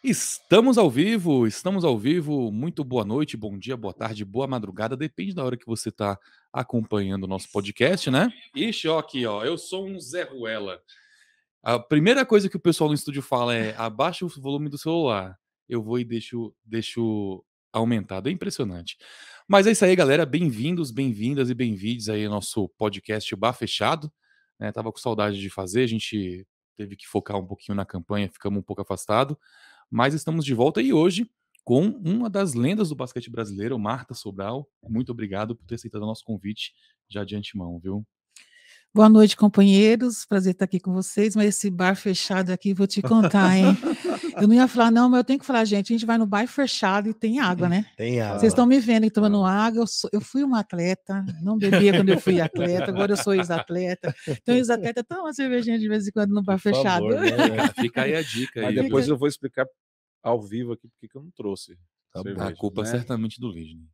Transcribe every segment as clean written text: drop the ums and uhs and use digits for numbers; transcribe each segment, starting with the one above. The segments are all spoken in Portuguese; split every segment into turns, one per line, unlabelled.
Estamos ao vivo. Muito boa noite, bom dia, boa tarde, boa madrugada. Depende da hora que você está acompanhando o nosso podcast, né? Ixi, ó, aqui, ó. Eu sou um Zé Ruela. A primeira coisa que o pessoal no estúdio fala é: abaixa o volume do celular. Eu vou e deixo aumentado. É impressionante. Mas é isso aí, galera. Bem-vindos, bem-vindas e bem-vindos aí ao nosso podcast Bar Fechado. Tava com saudade de fazer, a gente teve que focar um pouquinho na campanha, ficamos um pouco afastado. Mas estamos de volta e hoje com uma das lendas do basquete brasileiro, Marta Sobral. Muito obrigado por ter aceitado o nosso convite já de antemão, viu?
Boa noite, companheiros. Prazer estar aqui com vocês, mas esse bar fechado aqui, vou te contar, hein? Eu não ia falar, não, mas eu tenho que falar, gente, a gente vai no bar fechado e tem água, né?
Tem água.
Vocês estão me vendo tomando água, eu fui uma atleta, não bebia quando eu fui atleta, agora eu sou ex-atleta. Então, ex-atleta, toma uma cervejinha de vez em quando no bar fechado.
Favor, né? Fica aí a dica.
Mas depois eu vou explicar ao vivo aqui porque que eu não trouxe.
A culpa é certamente do Lisney.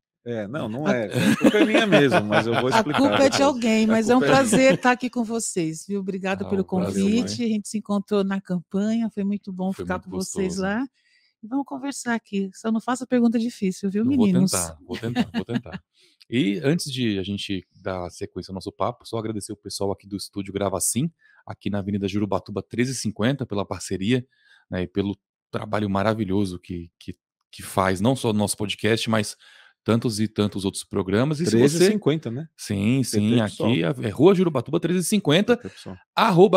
Não é. A culpa é minha mesmo, mas eu vou explicar.
A culpa é de alguém, mas é um prazer estar aqui com vocês, viu? Obrigado pelo convite. A gente se encontrou na campanha, foi muito bom ficar com vocês lá. E vamos conversar aqui. Só não faça pergunta difícil, viu, meninos?
Vou tentar. E antes de a gente dar sequência ao nosso papo, só agradecer o pessoal aqui do estúdio Grava Assim, aqui na Avenida Jurubatuba 1350, pela parceria, né, e pelo trabalho maravilhoso que faz, não só no nosso podcast, mas tantos e tantos outros programas. E
1350, né?
Sim, aqui é Rua Jurubatuba 1350,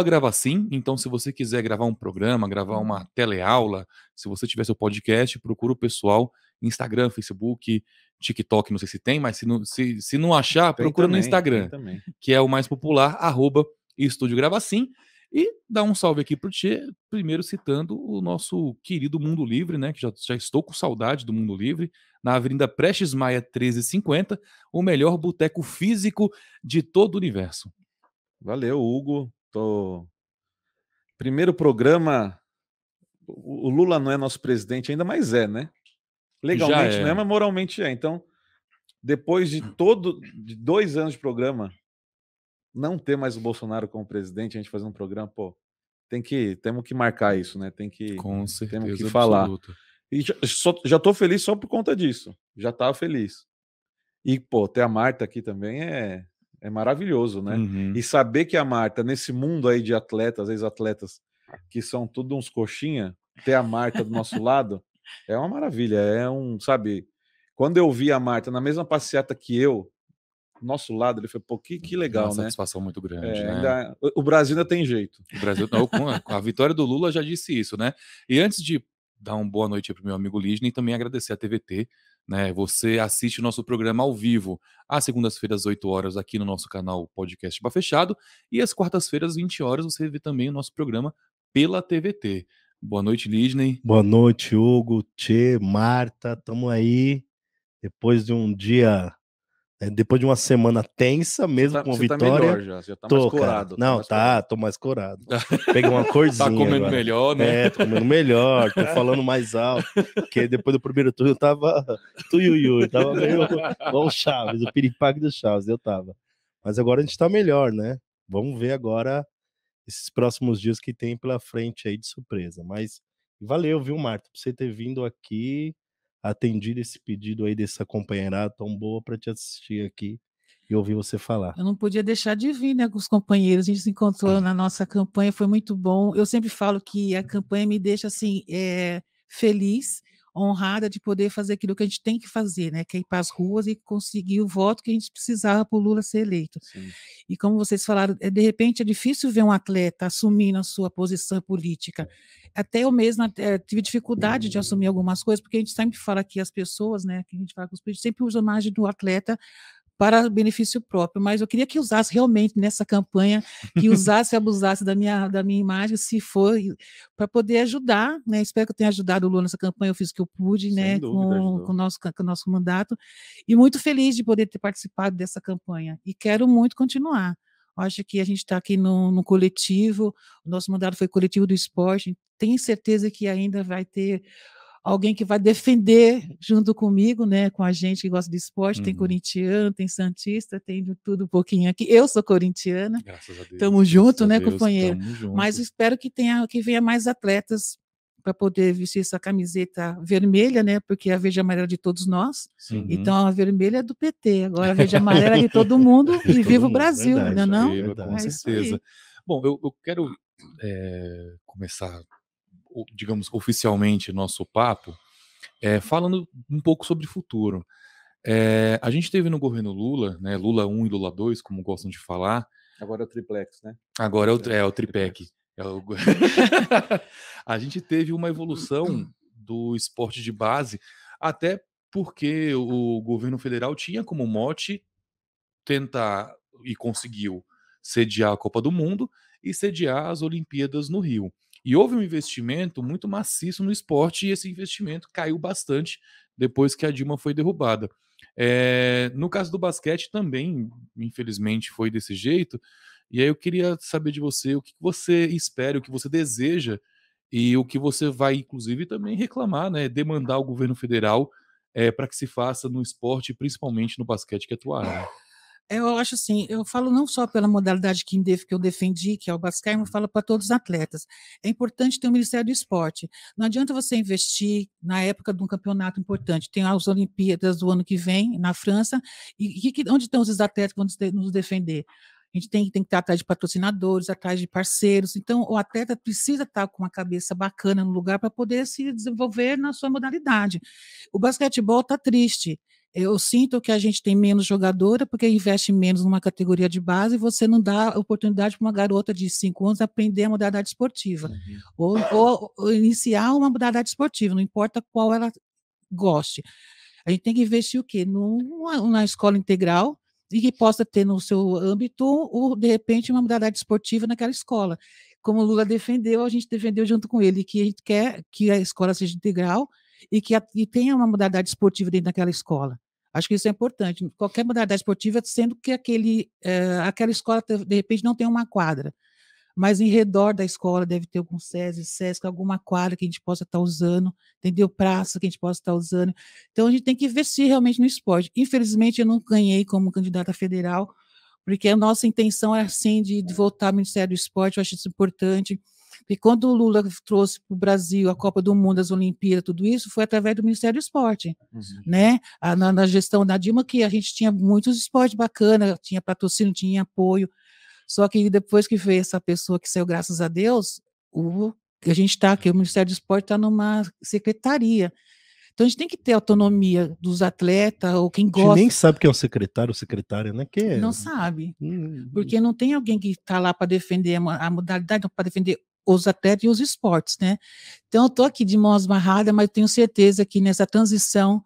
@Gravacim. Então, se você quiser gravar um programa, gravar uma teleaula, se você tiver seu podcast, procura o pessoal, Instagram, Facebook, TikTok, não sei se tem, mas se não achar, procura no Instagram, que é o mais popular, @Estúdio Gravacim. E dá um salve aqui pro Tchê, primeiro citando o nosso querido Mundo Livre, né? Que já estou com saudade do Mundo Livre, na Avenida Prestes Maia 1350, o melhor boteco físico de todo o universo.
Valeu, Hugo. Primeiro programa. O Lula não é nosso presidente ainda, mas né? Legalmente não é, mas moralmente é. Então, depois de 2 anos de programa, não ter mais o Bolsonaro como presidente, a gente fazer um programa, temos que marcar isso, né?
Com certeza,
temos que falar. E já tô feliz só por conta disso. Já tava feliz. E, ter a Marta aqui também é maravilhoso, né?
Uhum.
E saber que a Marta, nesse mundo aí de atletas, ex-atletas, que são tudo uns coxinha, ter a Marta do nosso lado é uma maravilha. Sabe, quando eu vi a Marta na mesma passeata que eu, nosso lado, ele foi, que legal,
uma
né?
Satisfação muito grande, né?
O Brasil ainda tem jeito.
O Brasil, com a vitória do Lula, já disse isso, né? E antes de dar uma boa noite para o meu amigo Lisney, também agradecer a TVT, né? Você assiste o nosso programa ao vivo, às segundas-feiras, às 8 horas, aqui no nosso canal Podcast Bar Fechado, e às quartas-feiras, às 20 horas, você vê também o nosso programa pela TVT. Boa noite, Lisney.
Boa noite, Hugo, Tchê, Marta, estamos aí, depois de um dia... Depois de uma semana tensa, mesmo com vitória.
Tá melhor já tá mais corado.
Não, tô mais corado. Peguei uma corzinha.
Tá comendo
agora.
Melhor, né?
Tô comendo melhor, tô falando mais alto. Porque depois do primeiro turno eu tava tuiuiui, tava meio igual o Chaves, o piripaque do Chaves, eu tava. Mas agora a gente tá melhor, né? Vamos ver agora esses próximos dias que tem pela frente aí de surpresa. Mas valeu, viu, Marta, por você ter vindo aqui, atendido esse pedido aí dessa companheirada tão boa para te assistir aqui e ouvir você falar.
Eu não podia deixar de vir, né, com os companheiros. A gente se encontrou na nossa campanha, foi muito bom. Eu sempre falo que a campanha me deixa assim feliz, honrada de poder fazer aquilo que a gente tem que fazer, né, que é ir para as ruas e conseguir o voto que a gente precisava para o Lula ser eleito.
Sim.
E como vocês falaram, de repente é difícil ver um atleta assumindo a sua posição política. Até eu mesma tive dificuldade de assumir algumas coisas, porque a gente sempre fala que as pessoas, né, que a gente fala com os políticos, sempre usa a imagem do atleta para benefício próprio, mas eu queria que usasse realmente nessa campanha, que usasse e abusasse da minha imagem, se for, para poder ajudar, né? Espero que eu tenha ajudado o Lula nessa campanha, eu fiz o que eu pude, né, com o nosso mandato, e muito feliz de poder ter participado dessa campanha, e quero muito continuar. Acho que a gente está aqui no coletivo, o nosso mandato foi coletivo do esporte, tenho certeza que ainda vai ter alguém que vai defender junto comigo, né, com a gente que gosta de esporte, tem corintiano, tem santista, tem de tudo um pouquinho aqui. Eu sou corintiana.
Graças a Deus.
Estamos juntos, né, companheiro?
Tamo junto.
Mas espero que venha mais atletas para poder vestir essa camiseta vermelha, né? Porque a verde e amarela é de todos nós.
Sim.
Então a vermelha é do PT, agora a verde e amarela é de todo mundo e viva o Brasil,
verdade,
não é não?
Com
É isso
certeza.
aí.
Bom, eu quero começar, digamos, oficialmente nosso papo, falando um pouco sobre futuro. A gente teve no governo Lula, né, Lula 1 e Lula 2, como gostam de falar.
Agora é o triplex, né?
Agora é o triplex. A gente teve uma evolução do esporte de base, até porque o governo federal tinha como mote tentar, e conseguiu, sediar a Copa do Mundo e sediar as Olimpíadas no Rio. E houve um investimento muito maciço no esporte, e esse investimento caiu bastante depois que a Dilma foi derrubada. No caso do basquete também, infelizmente, foi desse jeito. E aí eu queria saber de você o que você espera, o que você deseja e o que você vai, inclusive, também reclamar, né, demandar ao governo federal para que se faça no esporte, principalmente no basquete, que é a tua área.
Eu acho assim, eu falo não só pela modalidade que eu defendi, que é o basquete, mas falo para todos os atletas. É importante ter o Ministério do Esporte. Não adianta você investir na época de um campeonato importante. Tem as Olimpíadas do ano que vem, na França, onde estão os atletas que vão nos defender? A gente tem que estar atrás de patrocinadores, atrás de parceiros. Então, o atleta precisa estar com uma cabeça bacana no lugar para poder se desenvolver na sua modalidade. O basquetebol está triste. Eu sinto que a gente tem menos jogadora porque investe menos numa categoria de base e você não dá oportunidade para uma garota de 5 anos aprender a modalidade esportiva. Ou iniciar uma modalidade esportiva, não importa qual ela goste. A gente tem que investir o quê? Na escola integral e que possa ter no seu âmbito, ou, de repente, uma modalidade esportiva naquela escola. Como o Lula defendeu, a gente defendeu junto com ele, que a gente quer que a escola seja integral e que tenha uma modalidade esportiva dentro daquela escola. Acho que isso é importante. Qualquer modalidade esportiva, sendo que aquela escola, de repente, não tem uma quadra, mas em redor da escola deve ter algum SESI, SESC, alguma quadra que a gente possa estar usando, entendeu? Praça que a gente possa estar usando. Então, a gente tem que investir realmente no esporte. Infelizmente, eu não ganhei como candidata federal, porque a nossa intenção é, assim, de voltar ao Ministério do Esporte, eu acho isso importante. E quando o Lula trouxe para o Brasil a Copa do Mundo, as Olimpíadas, tudo isso, foi através do Ministério do Esporte, né? Na gestão da Dilma, que a gente tinha muitos esportes bacanas, tinha patrocínio, tinha apoio, só que depois que veio essa pessoa que saiu, graças a Deus, a gente está aqui, o Ministério do Esporte está numa secretaria. Então, a gente tem que ter autonomia dos atletas, ou quem gosta.
A gente nem sabe quem é o secretário ou secretária, né? Que
Não sabe, porque não tem alguém que está lá para defender a modalidade, para defender os atletas e os esportes, né? Então, eu estou aqui de mãos amarradas, mas tenho certeza que nessa transição,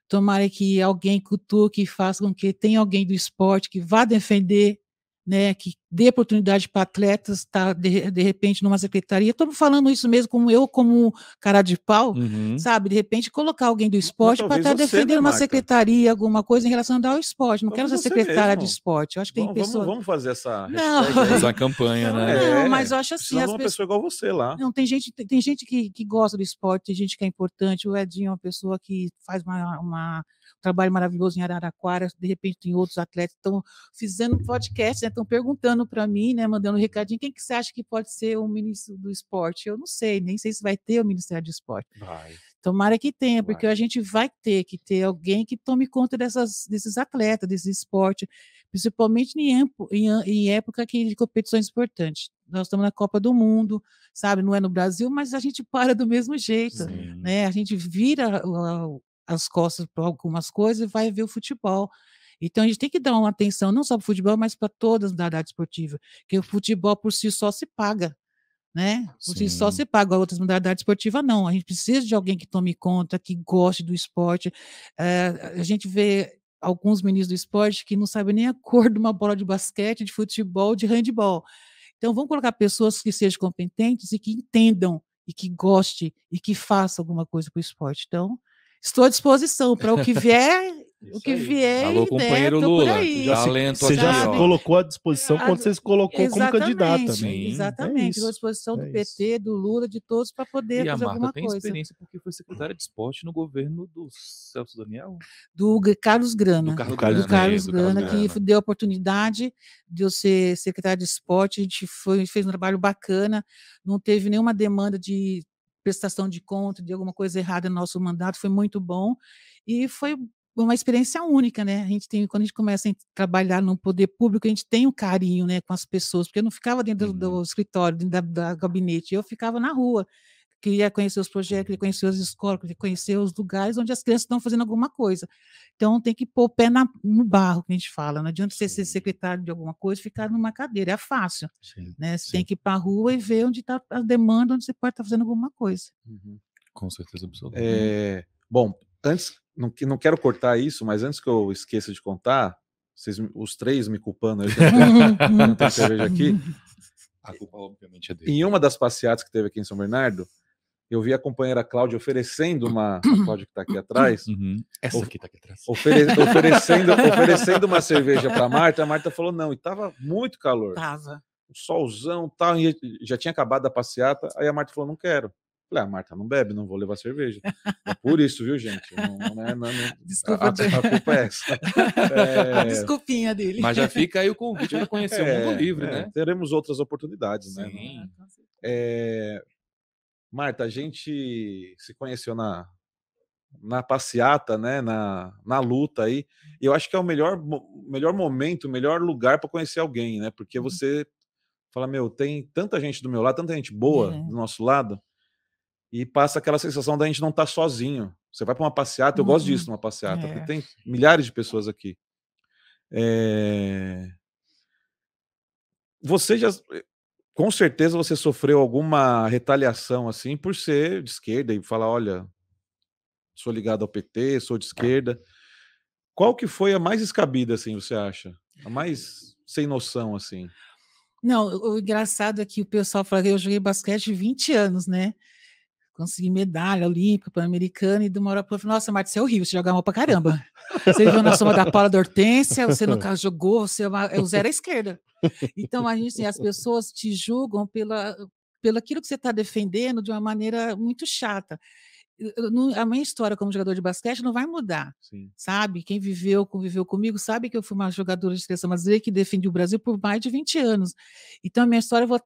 tomara que alguém cutuque e faça com que tenha alguém do esporte que vá defender, né, que dê oportunidade para atletas estar, de repente, numa secretaria. Estou falando isso mesmo como cara de pau, sabe? De repente, colocar alguém do esporte para estar defendendo uma secretaria, alguma coisa em relação ao esporte. Não quero ser secretária de esporte. Eu acho que tem pessoas...
Vamos fazer essa
fazer uma campanha, né?
Não, mas eu acho assim...
Uma pessoa igual você lá.
Não, tem gente que gosta do esporte, tem gente que é importante. O Edinho é uma pessoa que faz um trabalho maravilhoso em Araraquara, de repente tem outros atletas que estão fazendo podcast, né, estão perguntando para mim, né, mandando um recadinho, quem que você acha que pode ser o ministro do esporte? Eu não sei, nem sei se vai ter o Ministério do Esporte.
Vai.
Tomara que tenha, porque a gente vai ter que ter alguém que tome conta desses atletas, desse esporte, principalmente em época de competições importantes. Nós estamos na Copa do Mundo, sabe? Não é no Brasil, mas a gente para do mesmo jeito, né? A gente vira as costas para algumas coisas e vai ver o futebol. Então, a gente tem que dar uma atenção não só para o futebol, mas para todas as modalidades esportivas, porque o futebol por si só se paga, né? Por si só se paga, outras modalidades esportivas não. A gente precisa de alguém que tome conta, que goste do esporte. A gente vê alguns ministros do esporte que não sabem nem a cor de uma bola de basquete, de futebol, de handebol. Então, vamos colocar pessoas que sejam competentes e que entendam, e que gostem, e que façam alguma coisa para o esporte. Então, estou à disposição para o que vier. O que vier,
alô, companheiro Lula,
você já se colocou à disposição quando você se colocou como candidata, né?
Exatamente, estou à disposição do PT, do Lula, de todos, para poder fazer alguma coisa.
E a Marta tem experiência porque foi secretária de esporte no governo do Celso Daniel?
Do Carlos Grana.
Do Carlos
Grana, que deu a oportunidade de eu ser secretária de esporte, a gente fez um trabalho bacana, não teve nenhuma demanda de prestação de conta de alguma coisa errada no nosso mandato, foi muito bom e foi uma experiência única, né? Quando a gente começa a trabalhar no poder público, a gente tem um carinho, né, com as pessoas, porque eu não ficava dentro do escritório, dentro da gabinete, eu ficava na rua, queria conhecer os projetos, queria conhecer as escolas, queria conhecer os lugares onde as crianças estão fazendo alguma coisa. Então, tem que pôr o pé no barro, que a gente fala. Não adianta você ser secretário de alguma coisa e ficar numa cadeira, é fácil. Né? Você tem que ir para a rua e ver onde está a demanda, onde você pode estar fazendo alguma coisa.
Com certeza absoluta.
Bom, antes, não quero cortar isso, mas antes que eu esqueça de contar, os três me culpando aí, não tem cerveja aqui.
A culpa, obviamente, é dele.
Em uma das passeatas que teve aqui em São Bernardo, eu vi a companheira Cláudia oferecendo a Cláudia que está aqui atrás.
Essa aqui está aqui atrás.
Oferecendo uma cerveja para a Marta falou não, e estava muito calor.
Tava.
Um solzão e tal, e já tinha acabado a passeata, aí a Marta falou, não quero. Falei, a Marta não bebe, não vou levar cerveja. É por isso, viu, gente?
Desculpa,
a culpa é essa.
A desculpinha dele.
Mas já fica aí o convite para conhecer o Mundo Livre, né?
Teremos outras oportunidades,
Sim.
né? Marta, a gente se conheceu na passeata, né? Na luta aí. E eu acho que é o melhor momento, o melhor lugar para conhecer alguém, né? Porque você fala, tem tanta gente do meu lado, tanta gente boa do nosso lado, e passa aquela sensação da gente não estar sozinho. Você vai para uma passeata, eu gosto disso numa passeata, porque tem milhares de pessoas aqui. Você já, com certeza, você sofreu alguma retaliação assim por ser de esquerda e falar, olha, sou ligado ao PT, sou de esquerda. Qual que foi a mais escabida, assim, você acha? A mais sem noção, assim?
Não, o engraçado é que o pessoal fala que eu joguei basquete 20 anos, né? Consegui medalha olímpica, pan-americana, e de uma hora para outra, nossa, Marta, você é horrível, você joga mal pra caramba. Você viveu na soma da Paula da Hortência, você nunca jogou, você é o zero à esquerda. Então, assim, as pessoas te julgam pelo aquilo que você está defendendo de uma maneira muito chata. A minha história como jogador de basquete não vai mudar, sabe? Quem conviveu comigo, sabe que eu fui uma jogadora de seleção brasileira que defendi o Brasil por mais de 20 anos. Então, a minha história vai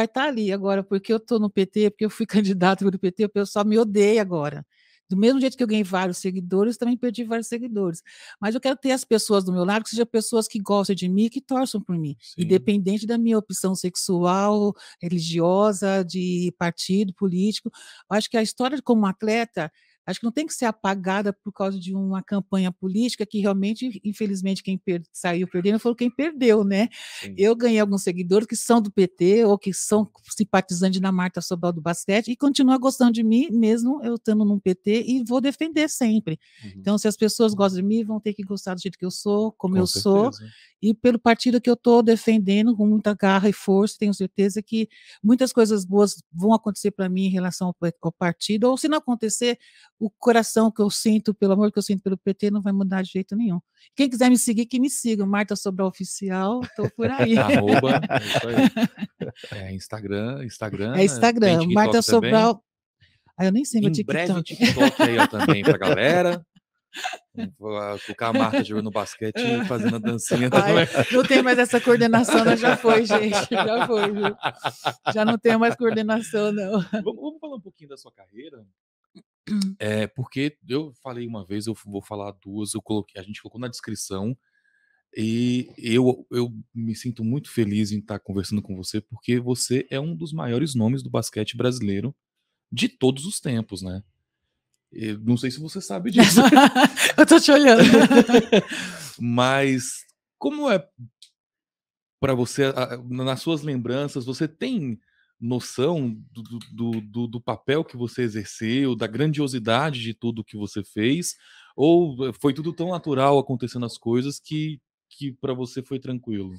estar ali agora, porque eu estou no PT, porque eu fui candidato do PT, o pessoal me odeia agora. Do mesmo jeito que eu ganhei vários seguidores, também perdi vários seguidores. Mas eu quero ter as pessoas do meu lado, que sejam pessoas que gostam de mim e que torçam por mim, independente da minha opção sexual, religiosa, de partido político. Eu acho que a história como atleta, acho que não tem que ser apagada por causa de uma campanha política que realmente, infelizmente, quem saiu perdendo foi quem perdeu, né? Eu ganhei alguns seguidores que são do PT ou que são simpatizantes da Marta Sobral do basquete e continuam gostando de mim, mesmo eu estando no PT, e vou defender sempre. Então, se as pessoas gostam de mim, vão ter que gostar do jeito que eu sou, como eu sou, e pelo partido que eu estou defendendo com muita garra e força. Tenho certeza que muitas coisas boas vão acontecer para mim em relação ao partido, ou se não acontecer, o coração que eu sinto, pelo amor que eu sinto pelo PT, não vai mudar de jeito nenhum. Quem quiser me seguir, que me siga. Marta Sobral Oficial, estou por aí.
Arroba, Instagram.
É Instagram, Marta Sobral. Eu nem sei meu TikTok.
Em breve TikTok aí, ó, também pra galera. Vou colocar a Marta jogando basquete e fazendo a dancinha também.
Não tem mais essa coordenação, não, já foi, gente. Já foi, viu? Já não tenho mais coordenação, não.
Vamos falar um pouquinho da sua carreira? Porque eu falei uma vez, eu vou falar duas, a gente colocou na descrição, e eu me sinto muito feliz em estar conversando com você, porque você é um dos maiores nomes do basquete brasileiro de todos os tempos, né? Eu não sei se você sabe disso.
Eu tô te olhando.
Mas como é para você, nas suas lembranças, você tem noção do papel que você exerceu, da grandiosidade de tudo que você fez? Ou foi tudo tão natural acontecendo as coisas que para você foi tranquilo?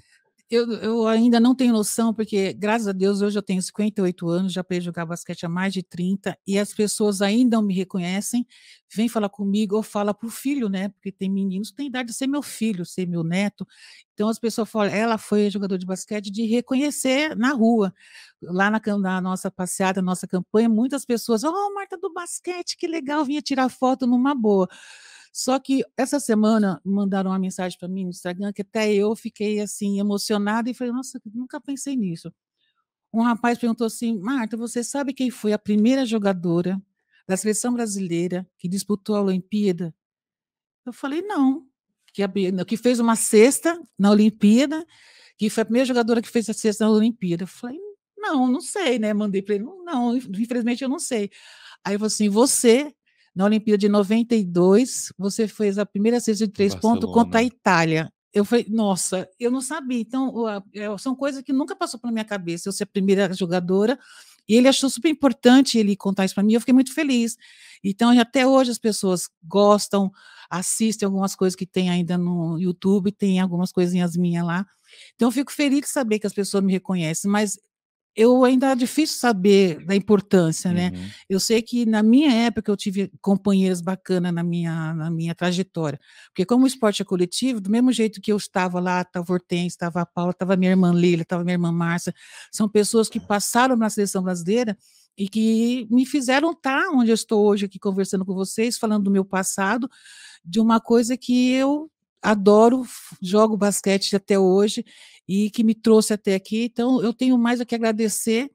Eu ainda não tenho noção, porque, graças a Deus, hoje eu tenho 58 anos, já parei de jogar basquete há mais de 30, e as pessoas ainda não me reconhecem, vêm falar comigo, ou fala para o filho, né? Porque tem meninos que têm idade de ser meu filho, ser meu neto. Então, as pessoas falam, ela foi jogadora de basquete, de reconhecer na rua. Lá na nossa passeada, nossa campanha, muitas pessoas, Marta do basquete, que legal, vinha tirar foto numa boa. Só que essa semana mandaram uma mensagem para mim no Instagram que até eu fiquei assim emocionada e falei, nossa, nunca pensei nisso. um rapaz perguntou assim, Marta, você sabe quem foi a primeira jogadora da seleção brasileira que disputou a Olimpíada? Eu falei, não. Que fez uma cesta na Olimpíada, que foi a primeira jogadora que fez a cesta na Olimpíada. Eu falei, não sei, né? Mandei para ele, não, infelizmente eu não sei. Aí ele falou assim, você, na Olimpíada de 92, você fez a primeira cesta de 3 pontos contra a Itália. Eu falei, nossa, eu não sabia. Então, são coisas que nunca passou pela minha cabeça, eu ser a primeira jogadora, e ele achou super importante ele contar isso para mim, eu fiquei muito feliz. Então, até hoje as pessoas gostam, assistem algumas coisas que tem ainda no YouTube, tem algumas coisinhas minhas lá. Então, eu fico feliz de saber que as pessoas me reconhecem, mas eu ainda é difícil saber da importância, né? Eu sei que na minha época eu tive companheiras bacanas na minha trajetória, porque como o esporte é coletivo, do mesmo jeito que eu estava lá, estava a Hortência, estava a Paula, estava a minha irmã Leila, estava a minha irmã Márcia, são pessoas que passaram na seleção brasileira e que me fizeram estar onde eu estou hoje aqui conversando com vocês, falando do meu passado, de uma coisa que eu adoro, jogo basquete até hoje e que me trouxe até aqui. Então, eu tenho mais a que agradecer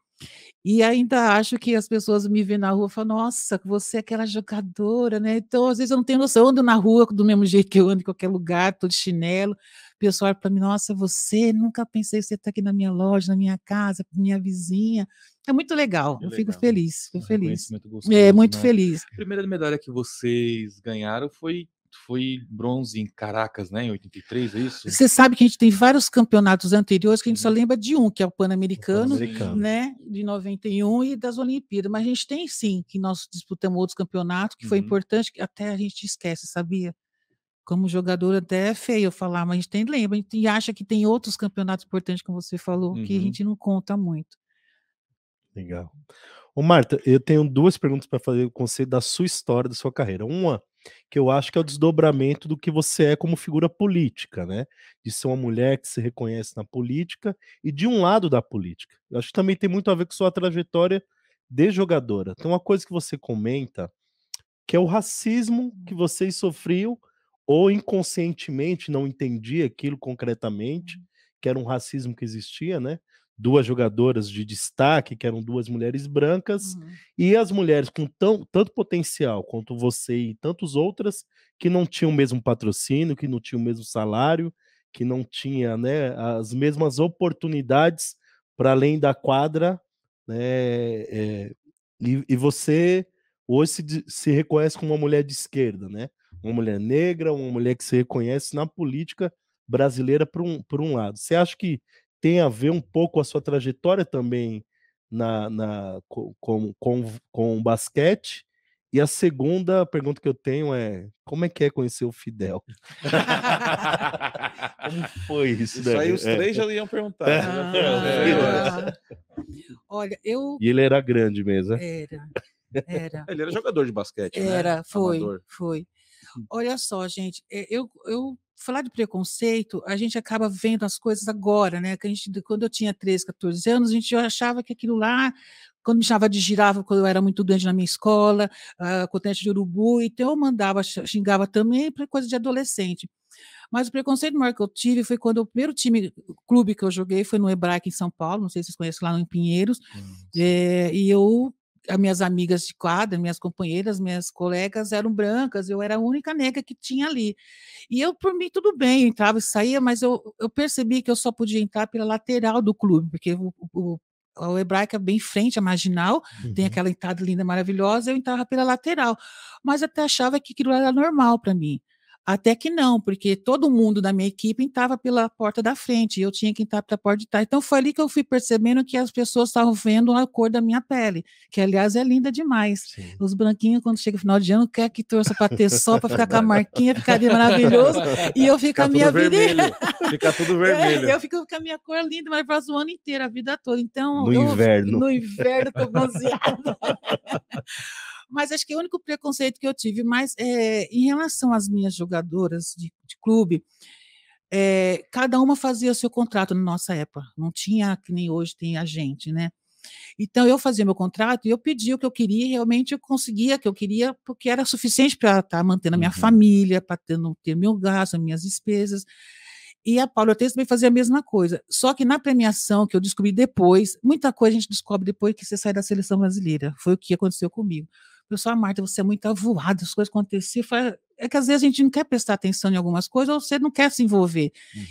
e ainda acho que as pessoas me veem na rua e falam, nossa, você é aquela jogadora, né? Então, às vezes eu não tenho noção, eu ando na rua do mesmo jeito que eu ando em qualquer lugar, tô de chinelo, o pessoal olha para mim, nossa, você, nunca pensei que você está aqui na minha loja, na minha casa, minha vizinha. É muito legal, eu fico feliz, fico feliz.
Gostoso,
muito
né?
feliz.
A primeira medalha que vocês ganharam foi bronze em Caracas, né, em 83, é isso?
Você sabe que a gente tem vários campeonatos anteriores que a gente só lembra de um, que é o Pan-Americano, né, de 91 e das Olimpíadas, mas a gente tem sim, que nós disputamos outros campeonatos, que foi importante, que até a gente esquece, sabia? Como jogador até é feio eu falar, mas a gente lembra, a gente acha que tem outros campeonatos importantes, como você falou, que a gente não conta muito.
Legal. Ô, Marta, eu tenho 2 perguntas para fazer com você da sua história, da sua carreira. Uma, que eu acho que é o desdobramento do que você é como figura política, né? De ser uma mulher que se reconhece na política e de um lado da política. Eu acho que também tem muito a ver com sua trajetória de jogadora. Tem uma coisa que você comenta, que é o racismo que vocês sofriam ou inconscientemente não entendia aquilo concretamente, que era um racismo que existia, né? 2 jogadoras de destaque, que eram 2 mulheres brancas, e as mulheres com tanto potencial quanto você e tantas outras, que não tinham o mesmo patrocínio, que não tinham o mesmo salário, que não tinha, né, as mesmas oportunidades para além da quadra, né? E você hoje se reconhece como uma mulher de esquerda, né? Uma mulher negra, uma mulher que se reconhece na política brasileira por um lado. Você acha que tem a ver um pouco a sua trajetória também com o basquete? E a segunda pergunta que eu tenho é, como é que é conhecer o Fidel? Como foi isso?
Isso aí os 3 já iam perguntar.
Olha,
E ele era grande mesmo, né?
Era.
Ele era jogador de basquete,
né? Foi.
Amador.
Foi. Olha só, gente, eu falar de preconceito, a gente acaba vendo as coisas agora, né? Que quando eu tinha 13, 14 anos, a gente achava que aquilo lá, quando me chamava de girafa, quando eu era muito doente na minha escola, cotonete de urubu, então eu xingava também para coisa de adolescente. Mas o preconceito maior que eu tive foi quando o primeiro clube que eu joguei foi no Hebraica em São Paulo, não sei se vocês conhecem lá em Pinheiros, e as minhas amigas de quadra, minhas companheiras, minhas colegas eram brancas, eu era a única negra que tinha ali. E eu, por mim, tudo bem, eu entrava e saía, mas eu percebi que eu só podia entrar pela lateral do clube, porque o Hebraica bem frente à Marginal, tem aquela entrada linda, maravilhosa, eu entrava pela lateral. Mas até achava que aquilo era normal para mim. Até que não, porque todo mundo da minha equipe entrava pela porta da frente, e eu tinha que entrar pela porta de trás. Então foi ali que eu fui percebendo que as pessoas estavam vendo a cor da minha pele, que aliás é linda demais. Sim. Os branquinhos, quando chega o final de ano, quer que torça para ter sol, para ficar com a marquinha, ficaria maravilhoso, e eu fico com a minha vida.
Fica tudo vermelho.
Eu fico com a minha cor linda, mas para o ano inteiro, a vida toda. Então,
no inverno
estou bronzeada. Mas acho que o único preconceito que eu tive, mas em relação às minhas jogadoras de clube, cada uma fazia o seu contrato na nossa época, não tinha que nem hoje tem a gente, né? Então eu fazia meu contrato e eu pedia o que eu queria, e realmente eu conseguia o que eu queria, porque era suficiente para estar mantendo a minha família, para não ter meu gasto, as minhas despesas. E a Paula Ortiz também fazia a mesma coisa. Só que na premiação, que eu descobri depois, muita coisa a gente descobre depois que você sai da seleção brasileira. Foi o que aconteceu comigo. O pessoal, Marta, você é muito avoada, as coisas aconteciam. É que às vezes a gente não quer prestar atenção em algumas coisas, ou você não quer se envolver.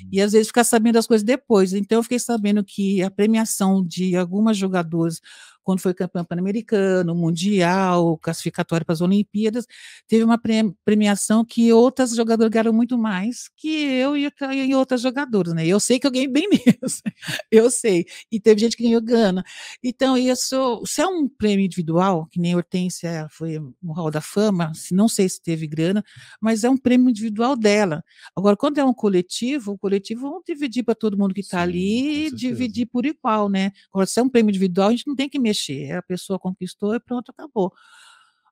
E às vezes ficar sabendo das coisas depois. Então eu fiquei sabendo que a premiação de algumas jogadoras, quando foi campeã pan-americano, mundial, classificatório para as Olimpíadas, teve uma premiação que outras jogadoras ganharam muito mais que eu e outras jogadoras, né? Eu sei que eu ganhei bem menos, eu sei. E teve gente que ganhou grana. Então, isso, se é um prêmio individual, que nem a Hortência foi no Hall da Fama, não sei se teve grana, mas é um prêmio individual dela. Agora, quando é um coletivo, o coletivo vão dividir para todo mundo que está ali e dividir por igual, né? Agora, se é um prêmio individual, a gente não tem que mexer. A pessoa conquistou e pronto, acabou.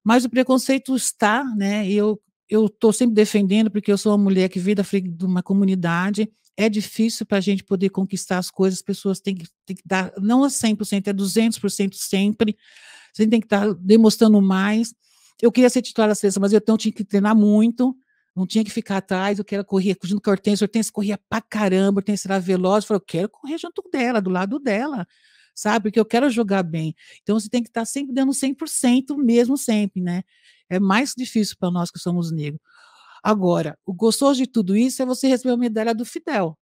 Mas o preconceito está, né? E eu estou sempre defendendo, porque eu sou uma mulher que veio da frente de uma comunidade. É difícil para a gente poder conquistar as coisas, as pessoas têm que dar, não a 100%, é 200% sempre. Você tem que estar demonstrando mais. Eu queria ser titular da seleção, mas eu tinha que treinar muito, não tinha que ficar atrás, eu quero correr junto com a Hortência corria pra caramba, a Hortência era veloz, eu falei, eu quero correr junto dela, do lado dela, sabe? Porque eu quero jogar bem. Então, você tem que estar sempre dando 100% mesmo sempre, né? É mais difícil para nós que somos negros. Agora, o gostoso de tudo isso é você receber a medalha do Fidel,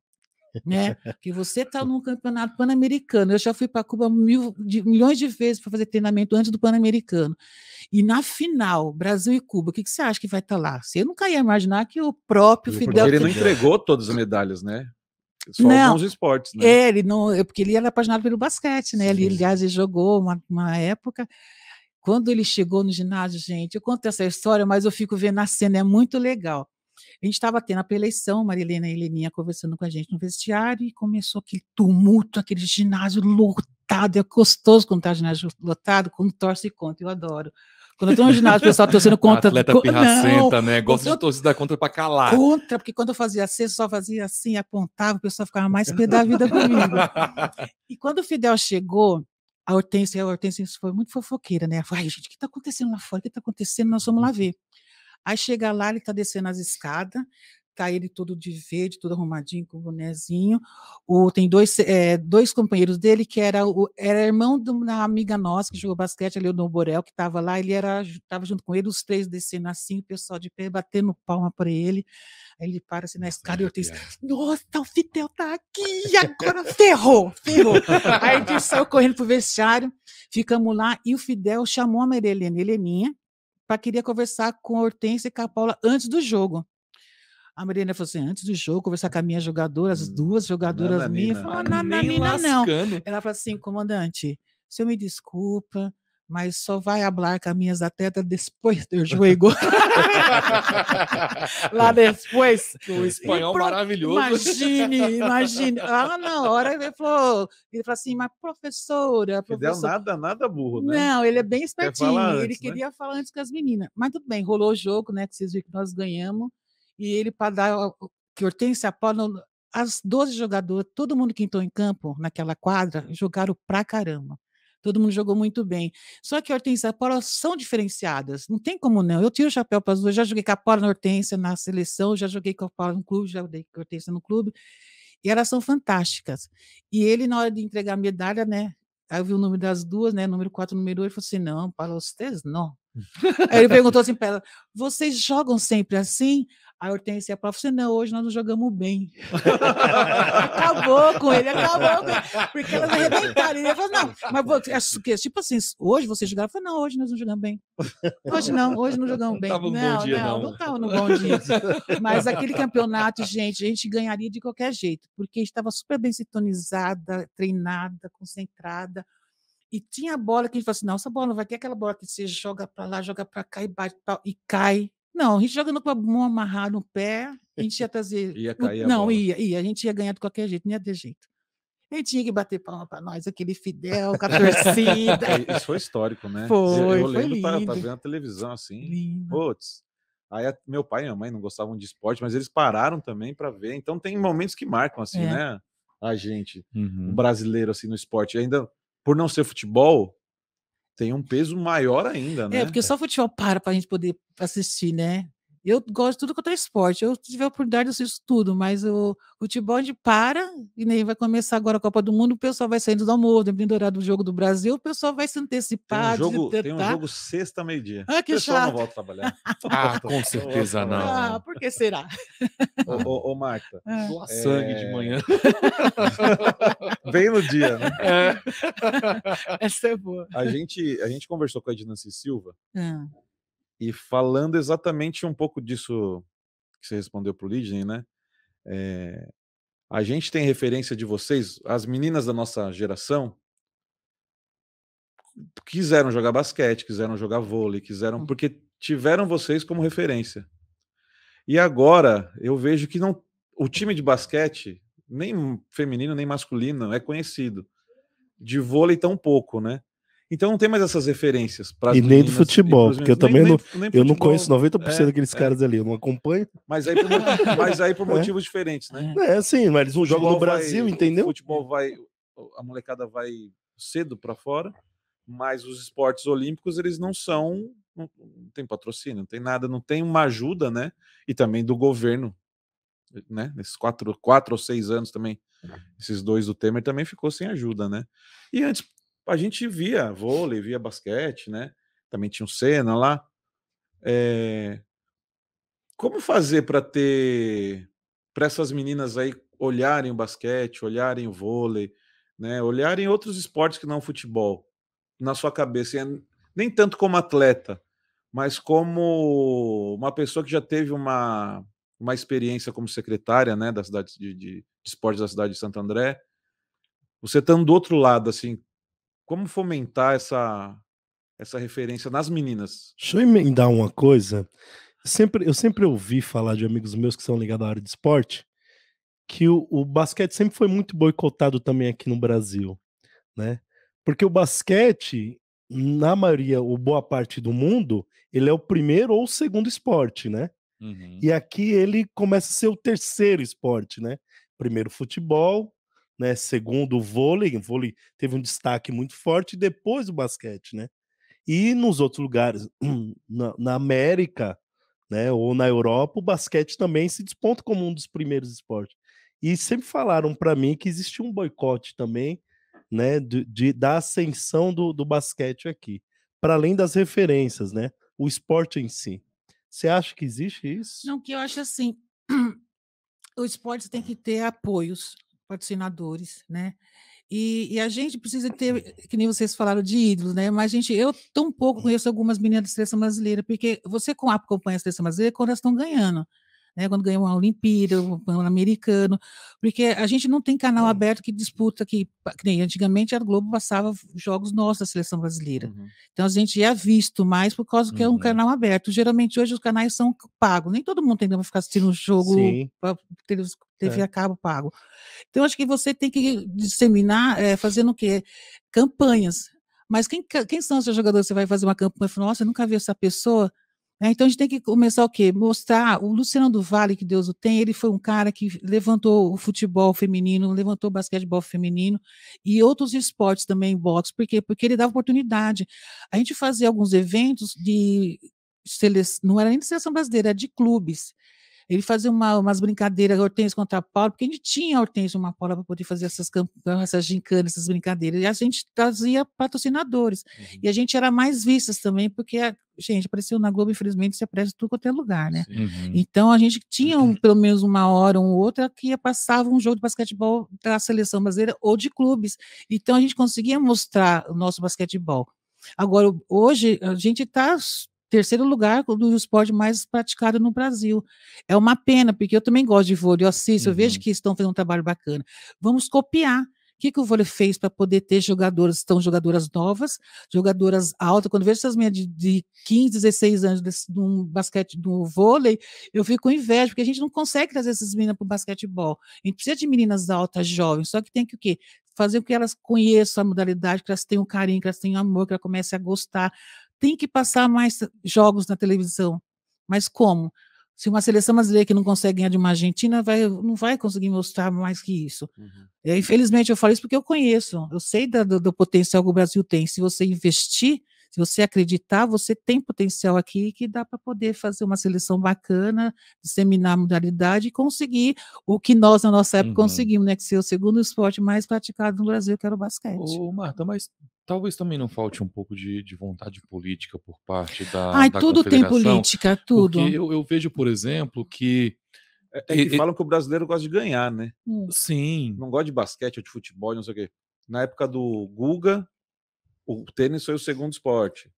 né? Que você está num campeonato pan-americano. Eu já fui para Cuba milhões de vezes para fazer treinamento antes do pan-americano. E na final, Brasil e Cuba, o que você acha que vai estar lá? Você nunca ia imaginar que o próprio Fidel...
Ele não entregou todas as medalhas, né? Só alguns esportes, né?
Ele não, porque ele era apaixonado pelo basquete, né? Ele, aliás, ele jogou uma época. Quando ele chegou no ginásio, gente, eu conto essa história, mas eu fico vendo a cena, é muito legal. A gente estava tendo a eleição, Marilena e Heleninha conversando com a gente no vestiário, e começou aquele tumulto, aquele ginásio lotado. É gostoso quando está ginásio lotado, quando torce contra, eu adoro. Quando eu estou no ginásio, o pessoal torcendo contra...
Atleta pirracenta, né? Gosta de torcida contra para calar.
Contra, porque quando eu fazia assim, só fazia assim, apontava, o pessoal ficava mais pé da vida comigo. E quando o Fidel chegou, a Hortência foi muito fofoqueira, né? Falei, ai, gente, o que está acontecendo lá fora? O que está acontecendo? Nós vamos lá ver. Aí chega lá, ele está descendo as escadas, tá ele todo de verde, todo arrumadinho, com o bonezinho. Tem dois companheiros dele, que era irmão de uma amiga nossa, que jogou basquete, ali, o Dom Borel, que estava lá, ele estava junto com ele, os três descendo assim, o pessoal de pé, batendo palma para ele. Aí ele para assim na escada e eu disse, nossa, o Fidel tá aqui, agora ferrou. Aí a gente saiu correndo pro vestiário, ficamos lá, e o Fidel chamou a Maria Heleninha, para querer conversar com a Hortência e com a Paula antes do jogo. A Mariana falou assim, antes do jogo, conversar com a minha jogadora, as duas jogadoras minhas. Falou, nananina, não. Ela falou assim, comandante, o senhor me desculpa, mas só vai falar com as minhas atletas depois do jogo. Lá depois.
O espanhol maravilhoso.
Imagine. Lá na hora ele falou assim, mas professora...
Fidel nada burro, né?
Não, ele é bem espertinho.
Antes,
ele queria falar antes com as meninas. Mas tudo bem, rolou o jogo, né? Que vocês viram que nós ganhamos. E ele, para dar... Que Hortência, Paula, as 12 jogadoras, todo mundo que entrou em campo, naquela quadra, jogaram pra caramba. Todo mundo jogou muito bem. Só que a Hortência e a Paula são diferenciadas. Não tem como não. Eu tiro o chapéu para as duas. Já joguei com a Paula na Hortência na seleção, já joguei com a Paula no clube, já joguei com a Hortência no clube. E elas são fantásticas. E ele, na hora de entregar a medalha, né? Aí eu vi o nome das duas, né? Número 4, número 8, ele falou assim: não, para vocês não. Aí ele perguntou assim para ela: vocês jogam sempre assim? A Hortência e a Paula falaram assim: não, hoje nós não jogamos bem. Acabou com ele, porque elas arrebentaram. Ele falou: não, mas tipo assim, hoje você jogava? Eu falei: não, hoje nós não jogamos bem. Hoje não jogamos bem. Não estava no bom dia. Mas aquele campeonato, gente, a gente ganharia de qualquer jeito, porque a gente estava super bem sintonizada, treinada, concentrada. E tinha a bola que a gente falou assim: não, essa bola não vai ter aquela bola que você joga para lá, joga para cá e bate e cai. Não, a gente jogando com a mão amarrada no pé, a gente ia trazer.
Ia cair
não, ia, a gente ia ganhar de qualquer jeito, não ia ter jeito. A gente tinha que bater palma para nós, aquele Fidel, com a torcida.
Isso foi histórico, né?
Foi,
eu lembro,
foi
tá vendo a televisão assim. Putz. Aí meu pai e minha mãe não gostavam de esporte, mas eles pararam também para ver. Então tem momentos que marcam assim, né? A gente, o brasileiro assim no esporte, e ainda por não ser futebol, tem um peso maior ainda, né?
Porque só futebol para a gente poder assistir, né? Eu gosto de tudo quanto é esporte. Eu tive a oportunidade de assistir tudo, mas o futebol a gente para e nem vai começar agora a Copa do Mundo, o pessoal vai saindo do almoço, dependendo do horário do jogo do Brasil, o pessoal vai se antecipar.
Tem um jogo sexta, meio-dia.
Ah, que
o pessoal não
chato.
volta a trabalhar.
Com certeza não.
Ah, por que será?
Ô, Marta.
Doar sangue de manhã.
Bem no dia, né?
Essa é boa.
A gente conversou com a Ednancy Silva e falando exatamente um pouco disso que você respondeu pro Lidney, né? A gente tem referência de vocês, as meninas da nossa geração quiseram jogar basquete, quiseram jogar vôlei, porque tiveram vocês como referência. E agora eu vejo que o time de basquete, nem feminino nem masculino, é conhecido. De vôlei tão pouco, né? Então não tem mais essas referências.
E nem do futebol, porque eu também não conheço 90% daqueles caras ali, eu não acompanho.
Mas aí por motivos diferentes, né?
Sim, mas eles não jogam no Brasil, entendeu?
O futebol a molecada vai cedo para fora, mas os esportes olímpicos, eles não tem patrocínio, não tem nada, não tem uma ajuda, né? E também do governo, né? Nesses 4 ou 6 anos também, esses 2 do Temer também ficou sem ajuda, né? E antes a gente via vôlei, via basquete, né? Também tinha o Senna lá. Como fazer para essas meninas aí olharem o basquete, olharem o vôlei, né? Olharem outros esportes que não o futebol na sua cabeça, nem tanto como atleta, mas como uma pessoa que já teve uma experiência como secretária, né, da cidade de esportes da cidade de Santo André. Você estando do outro lado, assim, como fomentar essa referência nas meninas?
Deixa eu emendar uma coisa. Eu sempre ouvi falar de amigos meus que são ligados à área de esporte, que o basquete sempre foi muito boicotado também aqui no Brasil, né? Porque o basquete, na maioria, ou boa parte do mundo, ele é o primeiro ou o segundo esporte, né?
Uhum.
E aqui ele começa a ser o terceiro esporte, né? Primeiro futebol, né? Segundo o vôlei. O vôlei teve um destaque muito forte, e depois o basquete, né? E nos outros lugares, na América, né, ou na Europa, o basquete também se desponta como um dos primeiros esportes. E sempre falaram para mim que existe um boicote também, né, da ascensão do basquete aqui, para além das referências, né, o esporte em si. Você acha que existe isso?
Não, que eu acho assim, o esporte tem que ter apoios, patrocinadores, né? E a gente precisa ter, que nem vocês falaram, de ídolos, né? Mas, gente, eu tão pouco conheço algumas meninas da seleção brasileira, porque você acompanha a seleção brasileira quando elas estão ganhando, né? Quando ganham uma Olimpíada, um Pan-Americano, porque a gente não tem canal aberto que disputa, que nem antigamente a Globo passava jogos nossos da seleção brasileira.
Uhum.
Então a gente é visto mais por causa que é um canal aberto. Geralmente hoje os canais são pagos, nem todo mundo tem como ficar assistindo um jogo, TV a cabo pago. Então, acho que você tem que disseminar, fazendo o quê? Campanhas. Mas quem são os seus jogadores? Você vai fazer uma campanha e fala, nossa, eu nunca vi essa pessoa. Então, a gente tem que começar o quê? Mostrar. O Luciano do Vale, que Deus o tem, ele foi um cara que levantou o futebol feminino, levantou o basquetebol feminino e outros esportes também, boxe. Por quê? Porque ele dava oportunidade. A gente fazia alguns eventos não era nem de seleção brasileira, era de clubes. Ele fazia umas brincadeiras, Hortência contra a Paula, porque a gente tinha Hortência e uma Paula para poder fazer essas gincanas, essas brincadeiras, e a gente trazia patrocinadores. E a gente era mais vistas também, porque, gente, apareceu na Globo, infelizmente, se aparece em tudo quanto é lugar, né? Então, a gente tinha pelo menos uma hora ou outra que passava um jogo de basquetebol da seleção brasileira ou de clubes. Então, a gente conseguia mostrar o nosso basquetebol. Agora, hoje, a gente está terceiro lugar do esporte mais praticado no Brasil. É uma pena, porque eu também gosto de vôlei, eu assisto, eu vejo que estão fazendo um trabalho bacana. Vamos copiar. O que o vôlei fez para poder ter jogadoras novas, jogadoras altas? Quando vejo essas meninas de 15, 16 anos do basquete, do vôlei, eu fico com inveja, porque a gente não consegue trazer essas meninas para o basquetebol. A gente precisa de meninas altas, jovens, só que tem que o quê? Fazer com que elas conheçam a modalidade, que elas tenham carinho, que elas tenham amor, que elas comecem a gostar. Tem que passar mais jogos na televisão. Mas como? Se uma seleção brasileira que não consegue ganhar de uma Argentina, não vai conseguir mostrar mais que isso. Infelizmente, eu falo isso porque eu conheço. Eu sei do potencial que o Brasil tem. Se você investir, Se você acreditar, você tem potencial aqui que dá para poder fazer uma seleção bacana, disseminar a modalidade e conseguir o que nós, na nossa época, conseguimos, né? Que ser o segundo esporte mais praticado no Brasil, que era o basquete.
Ô, Marta, mas talvez também não falte um pouco de vontade política por parte da
Tudo tem
confederação,
política, tudo.
porque eu vejo, por exemplo, que...
que falam que o brasileiro gosta de ganhar, né?
Sim.
Não gosta de basquete ou de futebol, não sei o quê. Na época do Guga, o tênis foi o segundo esporte.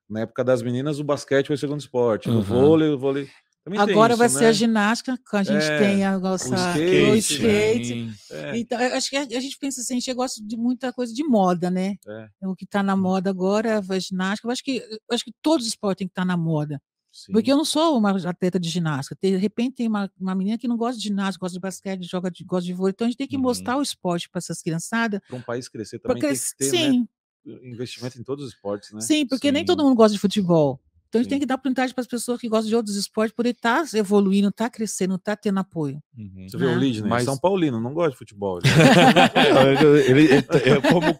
Na época das meninas, o basquete foi o segundo esporte. No vôlei, o vôlei... Também
agora
isso,
vai
né?
ser a ginástica, que a gente tem a nossa...
O
skate. Então, eu acho que a gente pensa assim, a gente gosta de muita coisa de moda, né? O que está na moda agora é a ginástica. Eu acho que todos os esportes têm que estar na moda. Sim. Porque eu não sou uma atleta de ginástica. De repente tem uma menina que não gosta de ginástica, gosta de basquete, gosta de vôlei. Então a gente tem que mostrar o esporte para essas criançadas.
Para um país crescer também tem que ter,
sim.
Né, investimento em todos os esportes, né?
Sim, porque nem todo mundo gosta de futebol. Então a gente tem que dar oportunidade para as pessoas que gostam de outros esportes poder estar evoluindo, estar crescendo, estar tendo apoio.
Você vê o Lidney, mas São Paulino, não gosta de futebol.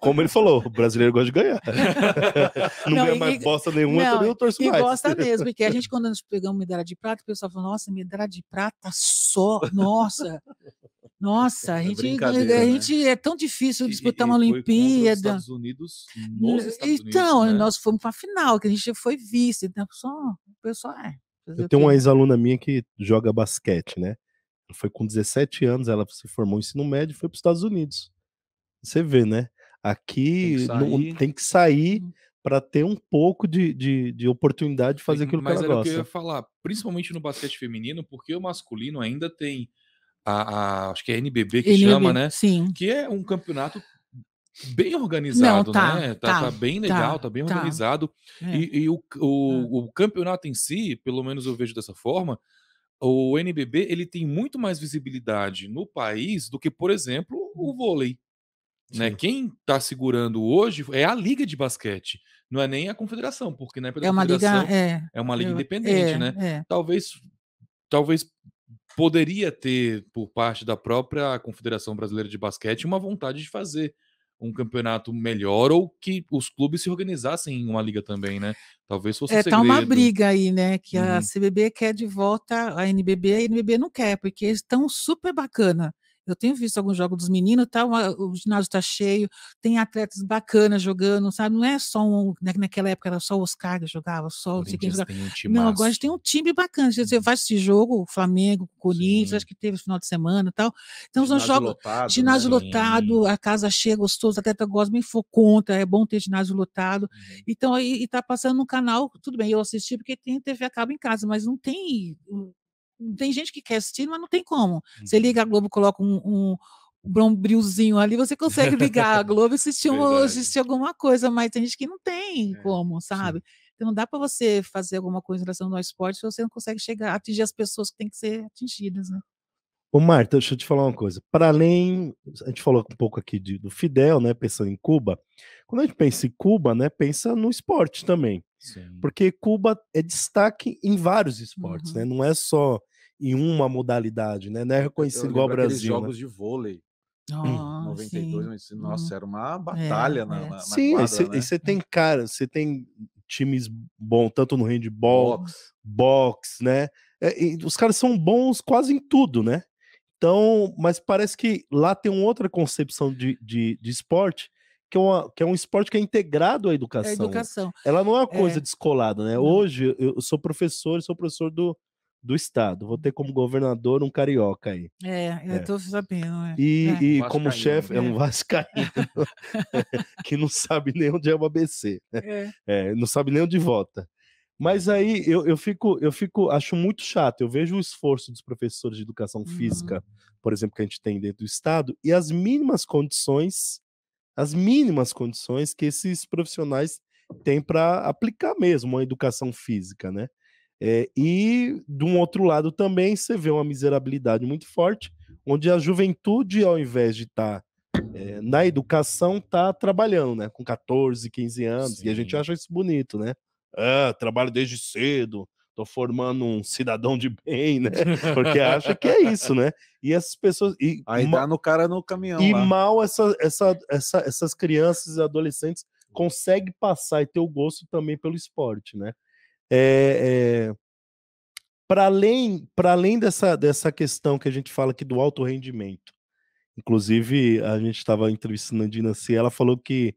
Como ele falou, o brasileiro gosta de ganhar. Não ganha mais bosta nenhuma, eu também não torço mais.
E gosta mesmo, porque a gente, quando nós pegamos medalha de prata, o pessoal falou, nossa, medalha de prata só, nossa, a gente é tão difícil disputar uma Olimpíada.
Os Estados Unidos,
então,
né?
Nós fomos para a final, que a gente foi vice, então o pessoal
Eu tenho uma ex-aluna minha que joga basquete, né? Foi com 17 anos, ela se formou no ensino médio e foi para os Estados Unidos. Você vê, né? Aqui tem que sair para ter um pouco de oportunidade de fazer aquilo que ela gosta. Mas era o que eu
ia falar, principalmente no basquete feminino, porque o masculino ainda tem acho que é NBB que chama, né?
Sim.
Que é um campeonato bem organizado, né? Tá bem legal, tá bem organizado. E o campeonato em si, pelo menos eu vejo dessa forma, o NBB ele tem muito mais visibilidade no país do que, por exemplo, o vôlei. Né? Quem está segurando hoje é a liga de basquete, não é nem a confederação, porque na época da confederação é uma liga independente, né? Talvez poderia ter, por parte da própria Confederação Brasileira de Basquete, uma vontade de fazer um campeonato melhor ou que os clubes se organizassem em uma liga também, né? Talvez fosse segredo.
Tá uma briga aí, né? Que a CBB quer de volta a NBB não quer, porque eles estão super bacana. Eu tenho visto alguns jogos dos meninos, o ginásio está cheio, tem atletas bacanas jogando, sabe? Não é só naquela época era só o Oscar que jogava, só não sei quem jogava. Não, agora a gente tem um time bacana. Você faz esse jogo, o Flamengo, o Corinthians, acho que teve final de semana e tal. Então, são jogos. Ginásio lotado, a casa cheia, gostoso, o atleta gosta, bem for contra, é bom ter ginásio lotado. Então, aí está passando no canal, tudo bem, eu assisti porque tem TV a cabo em casa, mas não tem. Tem gente que quer assistir, mas não tem como. Você liga a Globo, coloca um brilzinho ali, você consegue ligar a Globo e assistir alguma coisa, mas tem gente que não tem como, sabe? Então não dá para você fazer alguma coisa em relação ao esporte se você não consegue atingir as pessoas que têm que ser atingidas, né?
Ô Marta, deixa eu te falar uma coisa. Para além, a gente falou um pouco aqui do Fidel, né, pensando em Cuba. Quando a gente pensa em Cuba, né, pensa no esporte também. Sim. Porque Cuba é destaque em vários esportes, né? Não é só em uma modalidade, né? Não é reconhecido igual ao Brasil.
Jogos de vôlei. 92, sim. Nossa, era uma batalha na quadra, né?
E você tem você tem times bons, tanto no handball, boxe, né? Os caras são bons quase em tudo, né? Então, mas parece que lá tem uma outra concepção de esporte, que é um esporte que é integrado à educação. Ela não é uma coisa descolada, né? Não. Hoje eu sou professor do estado. Vou ter como governador um carioca aí.
Eu tô sabendo.
E como chefe é um vascaíno que não sabe nem onde é o ABC. Não sabe nem onde vota. Mas aí eu fico, acho muito chato. Eu vejo o esforço dos professores de educação física, por exemplo, que a gente tem dentro do estado, e as mínimas condições que esses profissionais têm para aplicar mesmo a educação física, né? E de um outro lado também você vê uma miserabilidade muito forte, onde a juventude, ao invés de estar na educação, está trabalhando, né? Com 14, 15 anos. Sim. E a gente acha isso bonito, né? Trabalho desde cedo, tô formando um cidadão de bem, né? Porque acha que é isso, né? E essas pessoas...
Aí dá no cara no caminhão
e
lá.
mal essas crianças e adolescentes consegue passar e ter o gosto também pelo esporte, né? Para além dessa questão que a gente fala aqui do alto rendimento, inclusive a gente estava entrevistando a Dina C, ela falou que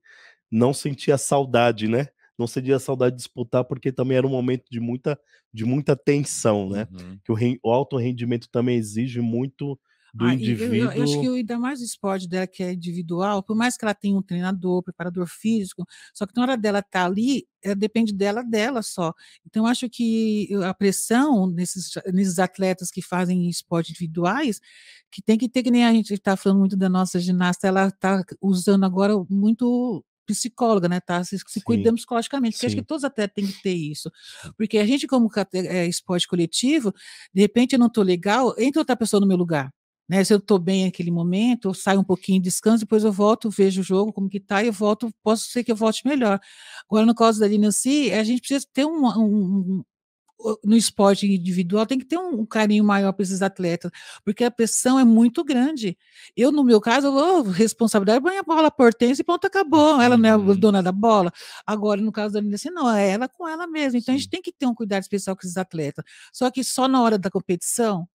não sentia saudade, né? Não sentia saudade de disputar, porque também era um momento de muita tensão, né? Que o alto rendimento também exige muito do indivíduo.
Eu acho que ainda mais o esporte dela, que é individual, por mais que ela tenha um treinador, preparador físico, só que na hora dela estar ali, depende dela só. Então, eu acho que a pressão nesses atletas que fazem esportes individuais, que tem que ter, que nem a gente está falando muito da nossa ginasta, ela está usando agora muito psicóloga, né? Tá se cuidando psicologicamente, porque acho que todos até têm que ter isso. Porque a gente, como esporte coletivo, de repente eu não estou legal, entra outra pessoa no meu lugar. Né, se eu estou bem naquele momento, eu saio um pouquinho, descanso, depois eu volto, vejo o jogo, como que está, e eu volto, posso ser que eu volte melhor. Agora, no caso da Linenci, a gente precisa ter no esporte individual, tem que ter um carinho maior para esses atletas, porque a pressão é muito grande. Eu, no meu caso, responsabilidade, põe a bola por tenso e pronto, acabou. Ela não é a dona da bola. Agora, no caso da Linenci, não, é ela com ela mesma. Então, a gente tem que ter um cuidado especial com esses atletas. Só que só na hora da competição,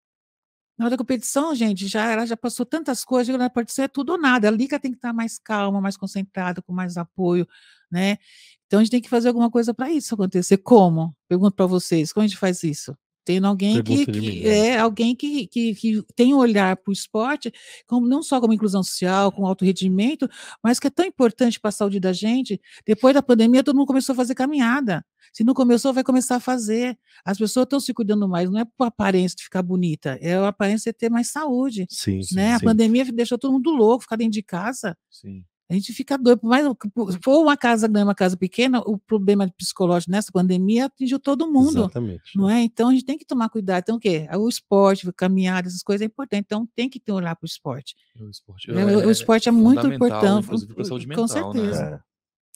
gente, ela já passou tantas coisas, na competição é tudo ou nada. A liga tem que estar mais calma, mais concentrada, com mais apoio, né? Então a gente tem que fazer alguma coisa para isso acontecer. Como? Pergunto para vocês, como a gente faz isso? Tendo alguém alguém que tem um olhar para o esporte, não só como inclusão social, com alto rendimento, mas que é tão importante para a saúde da gente. Depois da pandemia, todo mundo começou a fazer caminhada. Se não começou, vai começar a fazer. As pessoas estão se cuidando mais, não é por aparência de ficar bonita, é a aparência de ter mais saúde. A pandemia deixou todo mundo louco, ficar dentro de casa. A gente fica doido. Mas for uma casa grande, uma casa pequena, o problema psicológico nessa pandemia atingiu todo mundo.
Exatamente.
Não é? Então a gente tem que tomar cuidado. Então, o quê? O esporte, caminhada, essas coisas é importante. Então tem que ter um olhar para o esporte. O esporte é muito importante.
Inclusive para a saúde mental,
com certeza.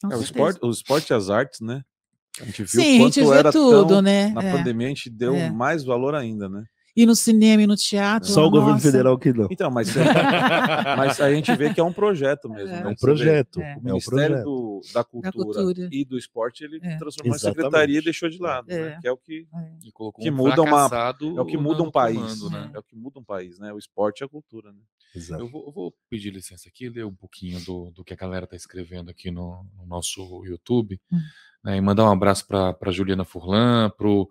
Né?
O esporte e as artes, né? A gente viu
Sim,
quanto
a gente
era
tudo,
tão,
né?
Na pandemia a gente deu mais valor ainda, né?
E no cinema e no teatro.
Só o governo federal que não.
Então, mas a gente vê que é um projeto mesmo.
É um projeto.
O Ministério da Cultura e do Esporte, ele transformou em secretaria e deixou de lado, né? Que é o que muda é o que muda um país, né? É o que muda um país, né? O esporte e a cultura, né?
Exato. Eu vou pedir licença aqui, ler um pouquinho do que a galera está escrevendo aqui no nosso YouTube, né, e mandar um abraço para Juliana Furlan, pro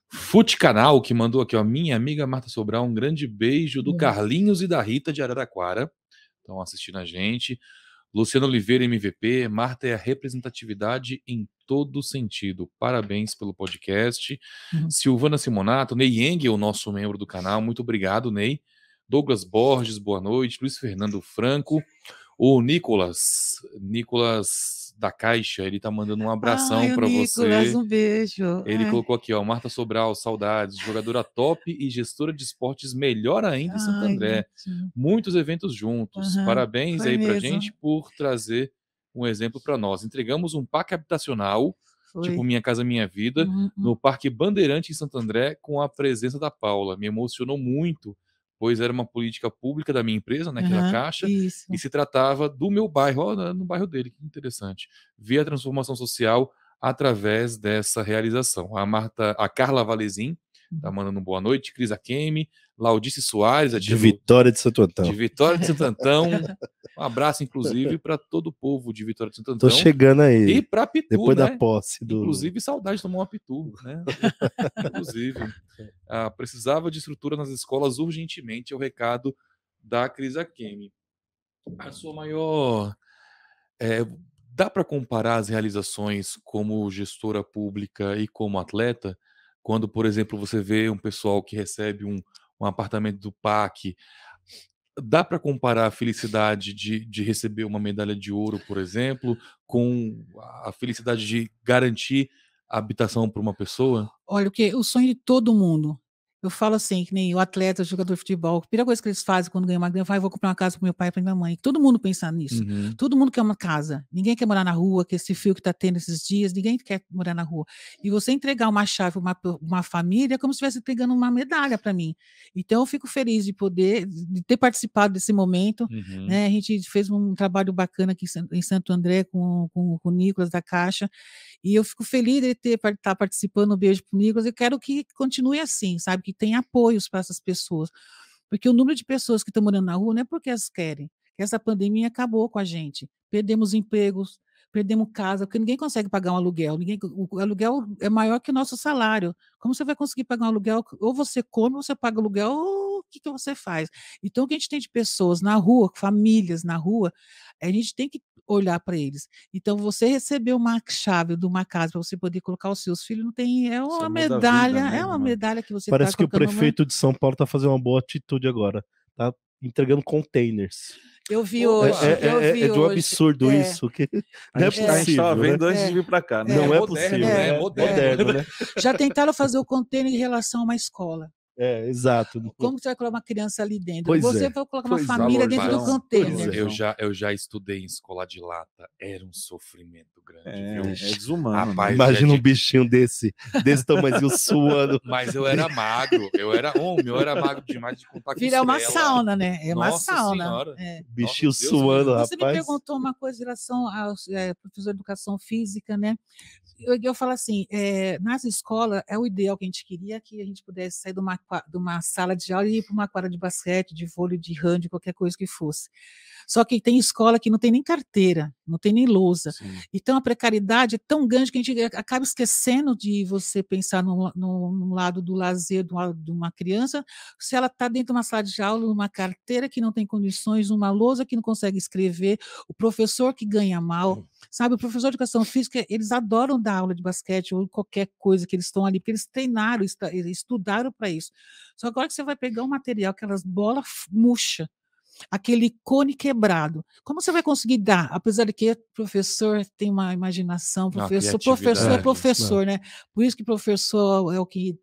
Fute Canal, que mandou aqui, ó, minha amiga Marta Sobral, um grande beijo do Carlinhos e da Rita de Araraquara, estão assistindo a gente. Luciano Oliveira, MVP, Marta é a representatividade em todo sentido, parabéns pelo podcast. Silvana Simonato, Ney Engel, nosso membro do canal, muito obrigado, Ney. Douglas Borges, boa noite. Luiz Fernando Franco, o Nicolas da Caixa, ele tá mandando um abração para você.
Um beijo.
Ele colocou aqui, ó, Marta Sobral, saudades, jogadora top e gestora de esportes melhor ainda em Santo André. Muitos eventos juntos. Parabéns aí pra gente por trazer um exemplo para nós. Entregamos um parque habitacional, tipo Minha Casa Minha Vida, no Parque Bandeirante em Santo André, com a presença da Paula. Me emocionou muito, pois era uma política pública da minha empresa, né, que era a Caixa, e se tratava do meu bairro, no bairro dele, que interessante. Ver a transformação social através dessa realização. A Carla Valezin tá mandando boa noite, Cris Akemi, Laudice Soares,
de Vitória de Santo Antão.
De Vitória de Santo Antão. Um abraço, inclusive, para todo o povo de Vitória de Santo Antão.
Tô chegando aí.
E para Pitu,
depois
né?
da posse.
Inclusive, saudade de tomar uma Pitu, né? Inclusive. Precisava de estrutura nas escolas urgentemente, é o recado da Cris Akemi. A sua maior... dá para comparar as realizações como gestora pública e como atleta? Quando, por exemplo, você vê um pessoal que recebe um apartamento do PAC, dá para comparar a felicidade de receber uma medalha de ouro, por exemplo, com a felicidade de garantir a habitação para uma pessoa?
Olha, o sonho de todo mundo, Eu falo assim, que nem o atleta, o jogador de futebol, a primeira coisa que eles fazem quando ganham uma grana, eu vou comprar uma casa para meu pai e para minha mãe. Todo mundo pensa nisso. Todo mundo quer uma casa. Ninguém quer morar na rua, que esse fio que está tendo esses dias, ninguém quer morar na rua. E você entregar uma chave para uma família é como se estivesse entregando uma medalha para mim. Então, eu fico feliz de ter participado desse momento. Né? A gente fez um trabalho bacana aqui em Santo André com o Nicolas da Caixa. E eu fico feliz de estar participando. Um beijo para o Nicolas. Eu quero que continue assim, sabe? Que tenha apoios para essas pessoas. Porque o número de pessoas que estão morando na rua não é porque elas querem. Essa pandemia acabou com a gente. Perdemos empregos, perdemos casa, porque ninguém consegue pagar um aluguel. O aluguel é maior que o nosso salário. Como você vai conseguir pagar um aluguel? Ou você come, ou você paga aluguel, ou o que você faz? Então, o que a gente tem de pessoas na rua, famílias na rua, a gente tem que olhar para eles. Então, você receber uma chave de uma casa para você poder colocar os seus filhos, não tem, é uma medalha,
vida, né?
É uma medalha que você
Parece
tá
que o prefeito de São Paulo está fazendo uma boa atitude agora. Tá entregando containers.
Eu vi hoje.
É de um absurdo isso. Que não é possível,
a gente estava vendo
né?
antes de vir para cá. Né?
Não é
moderno,
possível.
né?
É moderno, né?
Já tentaram fazer o container em relação a uma escola.
Exato.
Como você vai colocar uma criança ali dentro?
Pois
você
é.
vai colocar uma família dentro do container.
Eu já estudei em escola de lata. Era um sofrimento grande, viu?
É desumano.
Rapaz,
imagina um bichinho desse tamanhozinho suando.
Mas eu era magro. Eu era magro demais de contar com
Vira uma sauna, né? É uma sauna.
Bichinho suando, rapaz.
Você me perguntou uma coisa em relação ao professor de educação física, né? Eu falo assim, nas escolas, é o ideal que a gente queria que a gente pudesse sair de uma sala de aula e ir para uma quadra de basquete, de vôlei, de handball, qualquer coisa que fosse. Só que tem escola que não tem nem carteira, não tem nem lousa. Sim. Então, a precariedade é tão grande que a gente acaba esquecendo de você pensar no lado do lazer de uma criança, se ela está dentro de uma sala de aula, uma carteira que não tem condições, uma lousa que não consegue escrever, o professor que ganha mal. Sabe, o professor de educação física, eles adoram dar aula de basquete ou qualquer coisa que eles estão ali, porque eles treinaram, estudaram para isso. Só agora que você vai pegar um material, aquelas bolas murchas, aquele cone quebrado. Como você vai conseguir dar? Apesar de que o professor tem uma imaginação, professor, né? Por isso que professor é o que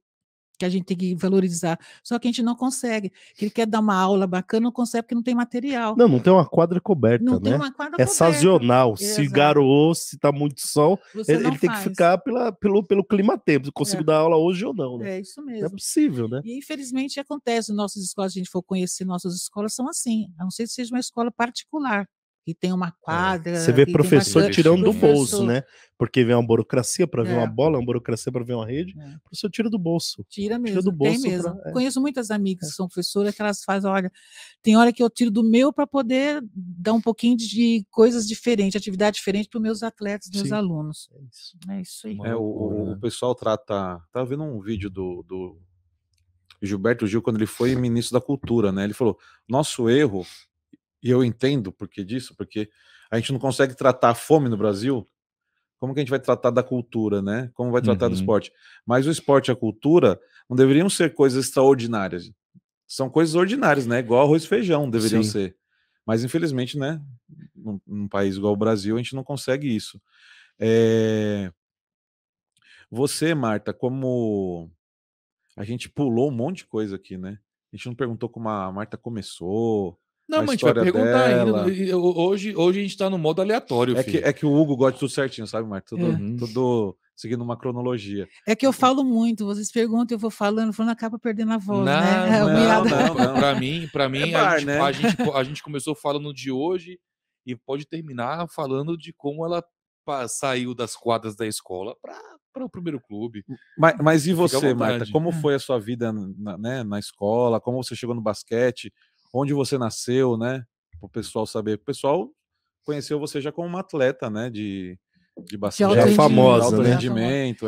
a gente tem que valorizar. Só que a gente não consegue. Que ele quer dar uma aula bacana, não consegue porque não tem material.
Não tem uma quadra coberta,
não
né?
Tem uma quadra coberta.
Sazonal. Se garoou, se tá muito sol, ele tem que ficar pelo clima-tempo. Se consigo dar aula hoje ou não, né?
É isso mesmo.
Não é possível, né?
E infelizmente acontece. Nossas escolas, se a gente for conhecer nossas escolas, são assim. A não ser que seja uma escola particular, que tem uma quadra.
Você vê professor tirando do bolso, né? Porque vem uma burocracia para ver uma bola, uma burocracia para ver uma rede. O professor tira do bolso.
Tira mesmo.
Tira do bolso.
Tem mesmo. Conheço muitas amigas que são professoras que elas fazem, olha, tem hora que eu tiro do meu para poder dar um pouquinho de coisas diferentes, atividade diferente para os meus atletas, meus alunos. É isso aí.
O pessoal trata. Estava vendo um vídeo do Gilberto Gil quando ele foi ministro da Cultura, né? Ele falou: nosso erro. E eu entendo porque disso, porque a gente não consegue tratar a fome no Brasil, como que a gente vai tratar da cultura, né? Como vai tratar do esporte? Mas o esporte e a cultura não deveriam ser coisas extraordinárias. São coisas ordinárias, né? Igual arroz e feijão deveriam ser. Mas infelizmente, né? Num país igual o Brasil, a gente não consegue isso. Você, Marta, como a gente pulou um monte de coisa aqui, né? A gente não perguntou como a Marta começou.
Não, mas a gente vai perguntar ainda. Hoje a gente tá no modo aleatório.
É que o Hugo gosta de tudo certinho, sabe, Marta? Tudo seguindo uma cronologia.
É que eu falo muito, vocês perguntam, eu vou falando, acaba perdendo a voz,
não,
né?
Não. Pra mim a gente começou falando de hoje e pode terminar falando de como ela saiu das quadras da escola para o primeiro clube.
Mas e você, Marta? Como foi a sua vida na escola? Como você chegou no basquete? Onde você nasceu, né? Para o pessoal saber. O pessoal conheceu você já como uma atleta, né? De basquete.
Já famosa,
alto
né?
rendimento,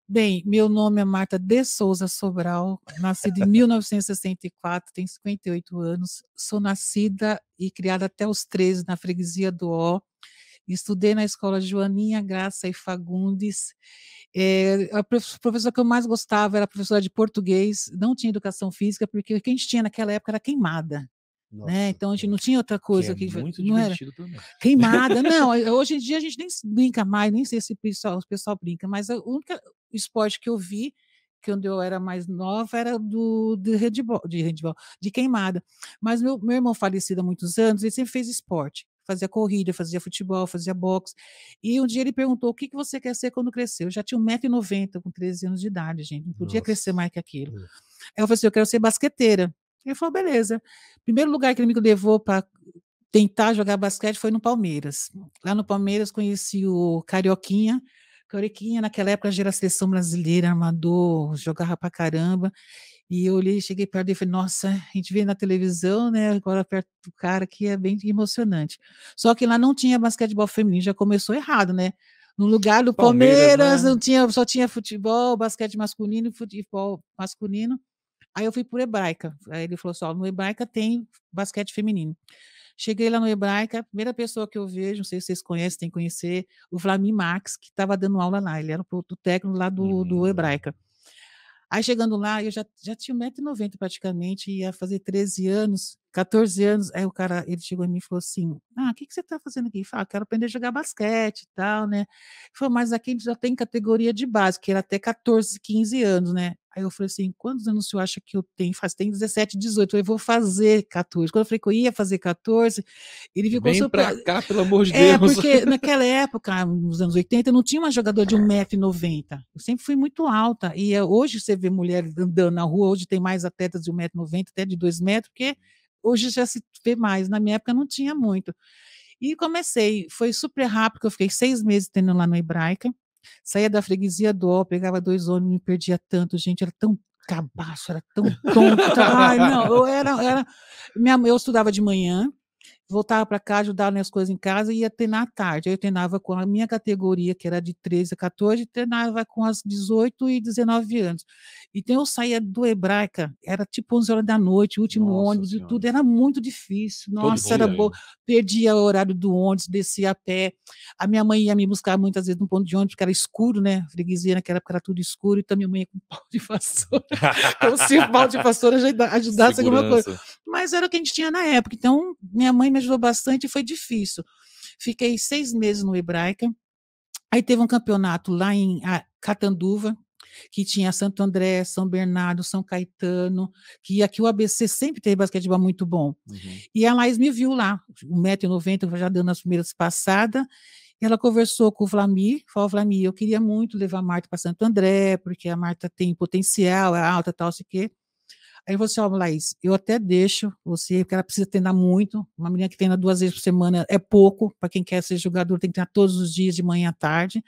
Bem, meu nome é Marta de Souza Sobral, nascida em 1964, tenho 58 anos, sou nascida e criada até os 13 na freguesia do Ó, estudei na escola Joaninha Graça e Fagundes. A professora que eu mais gostava era a professora de português, não tinha educação física, porque o que a gente tinha naquela época era queimada. Né? Então a gente não tinha outra coisa que
muito
não era
também.
Queimada. Não, hoje em dia a gente nem brinca mais, nem sei se o pessoal brinca, mas o único esporte que eu vi quando eu era mais nova, era de handball, de queimada. Mas meu irmão falecido há muitos anos, ele sempre fez esporte. Fazia corrida, fazia futebol, fazia boxe. E um dia ele perguntou: o que você quer ser quando crescer? Eu já tinha 1,90 m com 13 anos de idade, gente. Não podia crescer mais que aquilo. Aí eu falei assim: eu quero ser basqueteira. Ele falou: beleza. Primeiro lugar que ele me levou para tentar jogar basquete foi no Palmeiras. Lá no Palmeiras conheci o Carioquinha. Carioquinha, naquela época, já era a seleção brasileira, amador, jogava pra caramba. E eu olhei, cheguei perto dele e falei: nossa, a gente vê na televisão, né? Agora perto do cara aqui é bem emocionante. Só que lá não tinha basquetebol feminino, já começou errado, né? No lugar do Palmeiras,
né?
não tinha, só tinha futebol, basquete masculino e futebol masculino. Aí eu fui por Hebraica. Aí ele falou assim: ó, no Hebraica tem basquete feminino. Cheguei lá no Hebraica, a primeira pessoa que eu vejo, não sei se vocês conhecem, tem que conhecer, o Vlamir Max, que estava dando aula lá. Ele era o técnico lá do Hebraica. Aí chegando lá, eu já tinha 1,90 m praticamente, ia fazer 13 anos, 14 anos. Aí o cara, ele chegou em mim e falou assim: ah, o que você está fazendo aqui? Eu falei: quero aprender a jogar basquete e tal, né? Ele falou: mas aqui já tem categoria de base, que era até 14, 15 anos, né? Aí eu falei assim: quantos anos o senhor acha que eu tenho? Tem 17, 18. Eu vou fazer 14. Quando eu falei que eu ia fazer 14, ele ficou
Vem
super.
pra cá, pelo amor de Deus.
Porque naquela época, nos anos 80, não tinha uma jogadora de 1,90 m. Eu sempre fui muito alta. E hoje você vê mulheres andando na rua, hoje tem mais atletas de 1,90 m, até de 2 metros, porque hoje já se vê mais. Na minha época não tinha muito. E comecei, foi super rápido, que eu fiquei 6 meses treinando lá no Hebraica. Saía da freguesia do Ó, pegava 2 ônibus, me perdia tanto, gente, era tão cabaço, era tão tonto. Ai, não, eu estudava de manhã, voltava para casa, ajudava nas coisas em casa e ia treinar à tarde. Aí eu treinava com a minha categoria, que era de 13 a 14, e treinava com as 18 e 19 anos. Então eu saía do Hebraica, era tipo 11 horas da noite, o último
Nossa
ônibus
Senhora.
e tudo, era muito difícil. Nossa, era
dia,
bom. Perdia o horário do ônibus, descia a pé. A minha mãe ia me buscar muitas vezes no ponto de ônibus, porque era escuro, né? Freguesia naquela época era tudo escuro, então minha mãe ia com pau de vassoura. Como se o pau de vassoura ajudasse alguma coisa.
Segurança.
Mas era o que a gente tinha na época. Então, minha mãe me ajudou bastante e foi difícil. Fiquei 6 meses no Hebraica. Aí teve um campeonato lá em Catanduva, que tinha Santo André, São Bernardo, São Caetano, que aqui o ABC sempre teve basquetebol muito bom. E a Laís me viu lá, 1,90 m, já dando as primeiras passadas, e ela conversou com o Vlamir, falou: Vlamir, eu queria muito levar a Marta para Santo André, porque a Marta tem potencial, é alta, tal, sei o quê. Aí você, ó, Laís, eu até deixo você, porque ela precisa treinar muito. Uma menina que treina 2 vezes por semana é pouco, para quem quer ser jogador, tem que treinar todos os dias, de manhã à tarde.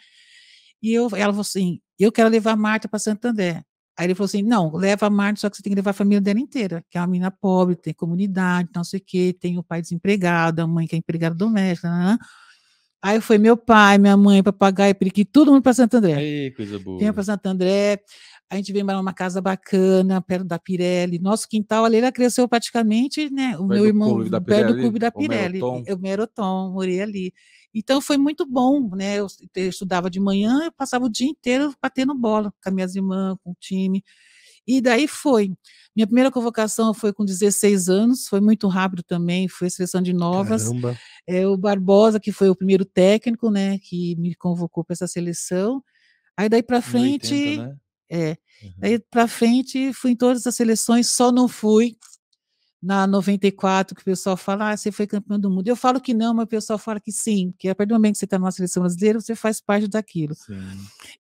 E ela falou assim: eu quero levar a Marta para Santo André. Aí ele falou assim: não, leva a Marta, só que você tem que levar a família dela inteira, que é uma menina pobre, tem comunidade, não sei o quê, tem o pai desempregado, a mãe que é empregada doméstica. Né? Aí foi meu pai, minha mãe, papagaio, periquito, todo mundo para Santo André.
Ei, coisa boa.
Vinha para Santo André. A gente veio morar numa casa bacana, perto da Pirelli. Nosso quintal ali, ela cresceu praticamente, né? O meu irmão, perto do clube da Pirelli. O Meroton, morei ali. Então foi muito bom, né? Eu estudava de manhã, eu passava o dia inteiro batendo bola com as minhas irmãs, com o time. E daí foi. Minha primeira convocação foi com 16 anos, foi muito rápido também, foi a seleção de novas.
Caramba.
O Barbosa, que foi o primeiro técnico, né, que me convocou para essa seleção. Aí daí para frente,
80, né?
Daí para frente fui em todas as seleções, só não fui na 94, que o pessoal fala: você foi campeão do mundo. Eu falo que não, mas o pessoal fala que sim, porque a partir do momento que você está numa seleção brasileira, você faz parte daquilo.
Sim.